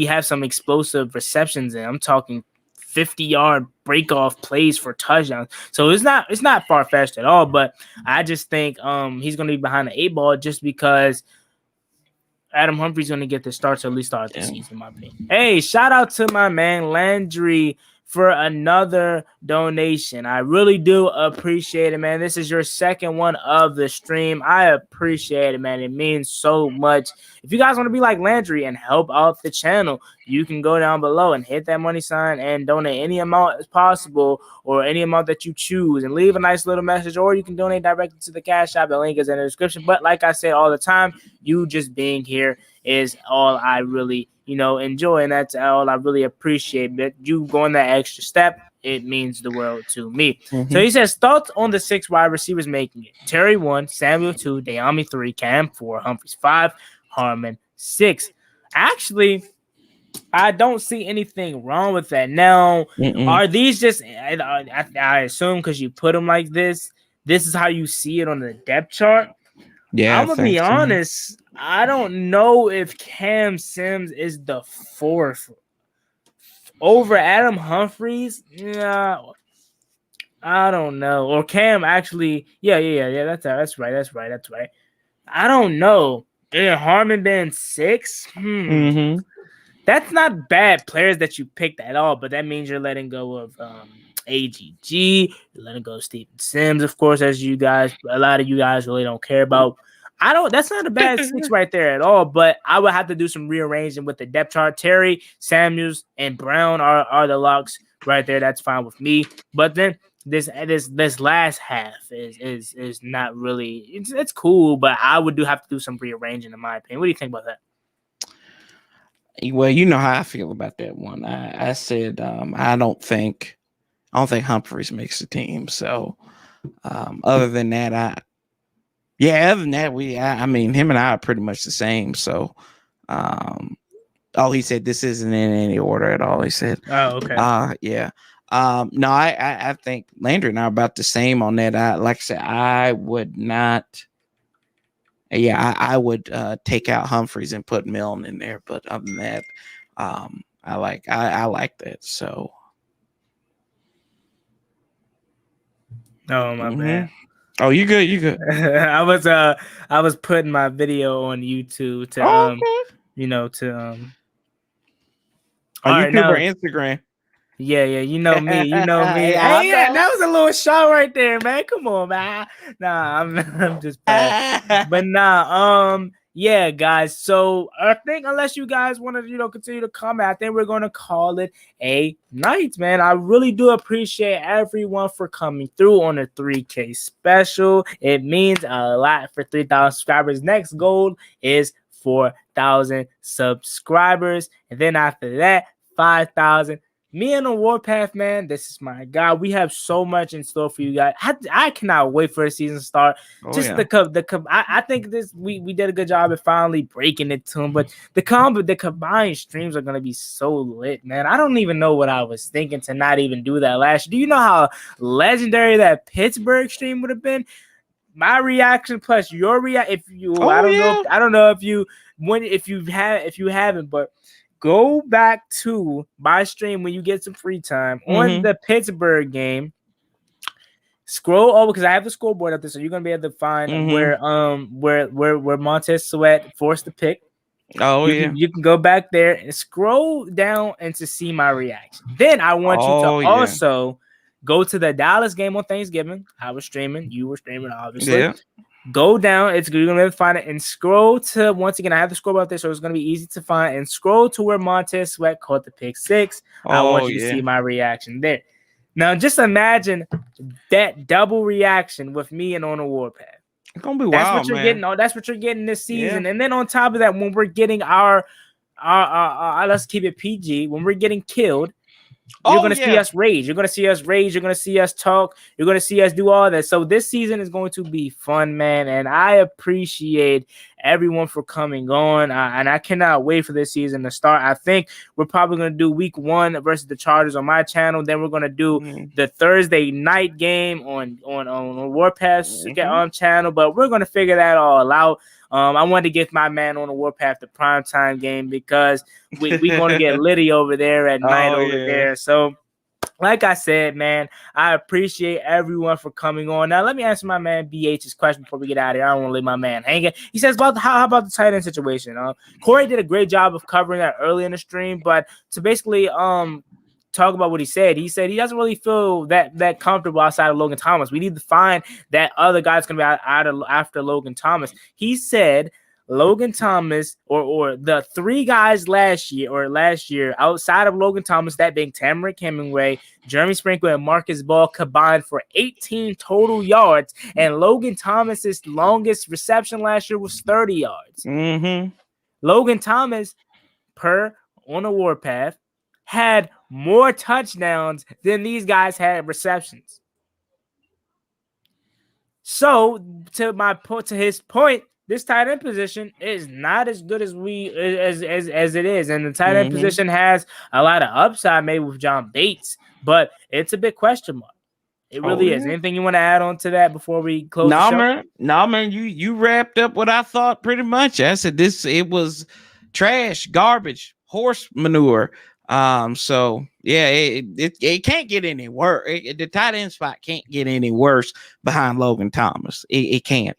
have some explosive receptions. And I'm talking 50-yard break-off plays for touchdowns. So it's not far-fetched at all, but I just think he's going to be behind the 8 ball just because Adam Humphrey's going to get the start to at least start the season, in my opinion. Hey, shout out to my man Landry for another donation. I really do appreciate it, man. This is your second one of the stream. I appreciate it, man. It means so much. If you guys want to be like Landry and help out the channel, you can go down below and hit that money sign and donate any amount as possible or any amount that you choose and leave a nice little message, or you can donate directly to the Cash App. The link is in the description. But like I say all the time, you just being here is all I really enjoy, and that's all I really appreciate. But you going that extra step, it means the world to me. So he says, thoughts on the 6 wide receivers making it: Terry 1, Samuel 2, Dayami 3, Cam 4, Humphries 5, Harmon 6. Actually, I don't see anything wrong with that. Now, are these just, I assume because you put them like this is how you see it on the depth chart? Yeah, I'm gonna be honest. I don't know if Cam Sims is the 4th over Adam Humphries. Yeah, I don't know. Or Cam actually. Yeah. That's right. I don't know. And Harmon been 6. That's not bad players that you picked at all, but that means you're letting go of AGG. You're letting go of Steven Sims, of course, as a lot of you guys really don't care about. That's not a bad 6 right there at all, but I would have to do some rearranging with the depth chart. Terry, Samuels, and Brown are the locks right there. That's fine with me. But then this last half is not really, it's cool, but I would have to do some rearranging in my opinion. What do you think about that? Well, you know how I feel about that one. I said I don't think Humphries makes the team. So other than that, I mean, him and I are pretty much the same. So he said this isn't in any order at all. He said, oh, okay. Yeah. No, I think Landry and I are about the same on that. Like I said, I would not. Yeah, I would take out Humphries and put Milne in there. But other than that, I like that. So. Oh, my bad. Oh, you good. I was putting my video on YouTube to on YouTube or Instagram. Yeah, you know me. Hey, that was a little shot right there, man. Come on, man. Nah, I'm just bad. But yeah, guys. So I think unless you guys want to, continue to comment, I think we're going to call it a night, man. I really do appreciate everyone for coming through on the 3K special. It means a lot for 3,000 subscribers. Next goal is 4,000 subscribers, and then after that, 5,000. Me and the Warpath, man, this is my God. We have so much in store for you guys. I cannot wait for the season to start. I think we did a good job at finally breaking it to them. But the combined streams are gonna be so lit, man. I don't even know what I was thinking to not even do that last year. Do you know how legendary that Pittsburgh stream would have been? My reaction plus your reaction. I don't know if you haven't, but go back to my stream when you get some free time on the Pittsburgh game. Scroll over because I have the scoreboard up there, so you're gonna be able to find where Montez Sweat forced the pick. You can go back there and scroll down and to see my reaction. Then I want you to also go to the Dallas game on Thanksgiving. I was streaming, you were streaming, obviously. Yeah. Go down. You're gonna be able to find it and scroll to, once again, I have the scoreboard up there, so it's gonna be easy to find. And scroll to where Montez Sweat caught the pick 6. I want you to see my reaction there. Now, just imagine that double reaction with me and on the Warpath. It's gonna be wild, that's what you're getting. That's what you're getting this season. And then on top of that, when we're getting our let's keep it PG. When we're getting killed, you're going to see us rage. You're going to see us rage. You're going to see us talk. You're going to see us do all that. So this season is going to be fun, man. And I appreciate everyone for coming on. And I cannot wait for this season to start. I think we're probably going to do week 1 versus the Chargers on my channel. Then we're going to do the Thursday night game on Warpath's channel. But we're going to figure that all out. I wanted to get my man on the Warpath the primetime game because we're going to get litty over there at night there. So, like I said, man, I appreciate everyone for coming on. Now, let me answer my man BH's question before we get out of here. I don't want to leave my man hanging. He says, how about the tight end situation? Corey did a great job of covering that early in the stream, but to basically talk about what he said. He said he doesn't really feel that comfortable outside of Logan Thomas. We need to find that other guy's going to be out of after Logan Thomas. He said Logan Thomas or the three guys last year outside of Logan Thomas, that being Tamarick Hemingway, Jeremy Sprinkle, and Marcus Ball combined for 18 total yards. And Logan Thomas's longest reception last year was 30 yards. Logan Thomas, per On a Warpath, had more touchdowns than these guys had receptions. So to his point, this tight end position is not as good as it is, and the tight end position has a lot of upside, maybe with John Bates, but it's a big question mark. It really is. Anything you want to add on to that before we close the show? No, man. You wrapped up what I thought pretty much. I said it was trash, garbage, horse manure. So yeah, it can't get any worse. The tight end spot can't get any worse behind Logan Thomas. It can't.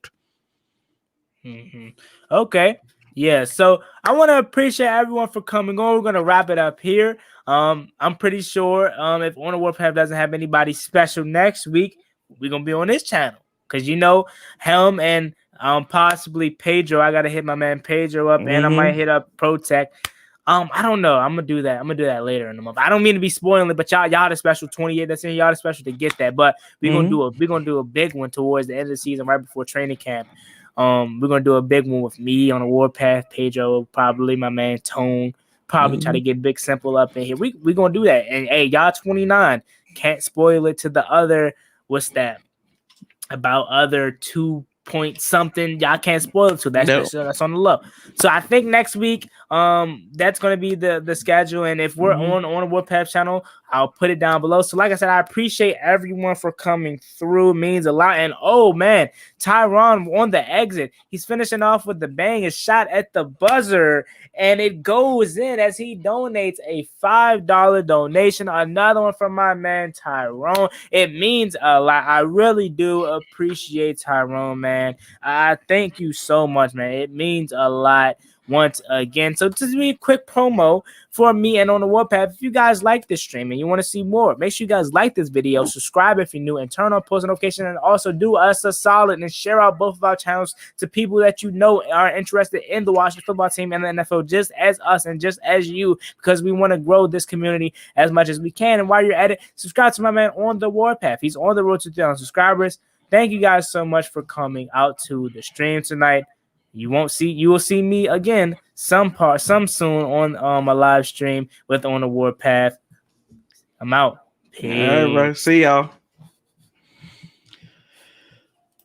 Okay. Yeah. So I want to appreciate everyone for coming on. We're gonna wrap it up here. I'm pretty sure if On a Warpath doesn't have anybody special next week, we're gonna be on this channel because Helm and possibly Pedro. I gotta hit my man Pedro up, and I might hit up ProTech. I don't know. I'm gonna do that. I'm gonna do that later in the month. I don't mean to be spoiling it, but y'all the special 28 that's in, y'all the special to get that. But we're gonna do a big one towards the end of the season, right before training camp. We're gonna do a big one with me on a Warpath, Pedro, probably my man Tone, probably try to get Big Simple up in here. We gonna do that. And hey, y'all 29, can't spoil it to the other. What's that? About other 2 point something. Y'all can't spoil it, so that's on the low. So I think next week, that's gonna be the schedule. And if we're on a Warpath channel, I'll put it down below. So like I said, I appreciate everyone for coming through. It means a lot. And oh man, Tyron on the exit, he's finishing off with the bang, a shot at the buzzer, and it goes in as he donates a $5 donation. Another one from my man Tyrone. It means a lot. I really do appreciate Tyrone, man. I thank you so much, man. It means a lot once again. So just be a quick promo for me and On the Warpath. If you guys like this stream and you want to see more, make sure you guys like this video, subscribe if you're new, and turn on post notifications, and also do us a solid and share out both of our channels to people that you know are interested in the Washington football team and the NFL, just as us and just as you, because we want to grow this community as much as we can. And while you're at it, subscribe to my man On the Warpath. He's on the road to 3,000 subscribers. Thank you guys so much for coming out to the stream tonight. You will see me again some soon on a live stream with On the Warpath. I'm out. Peace. All right, see y'all.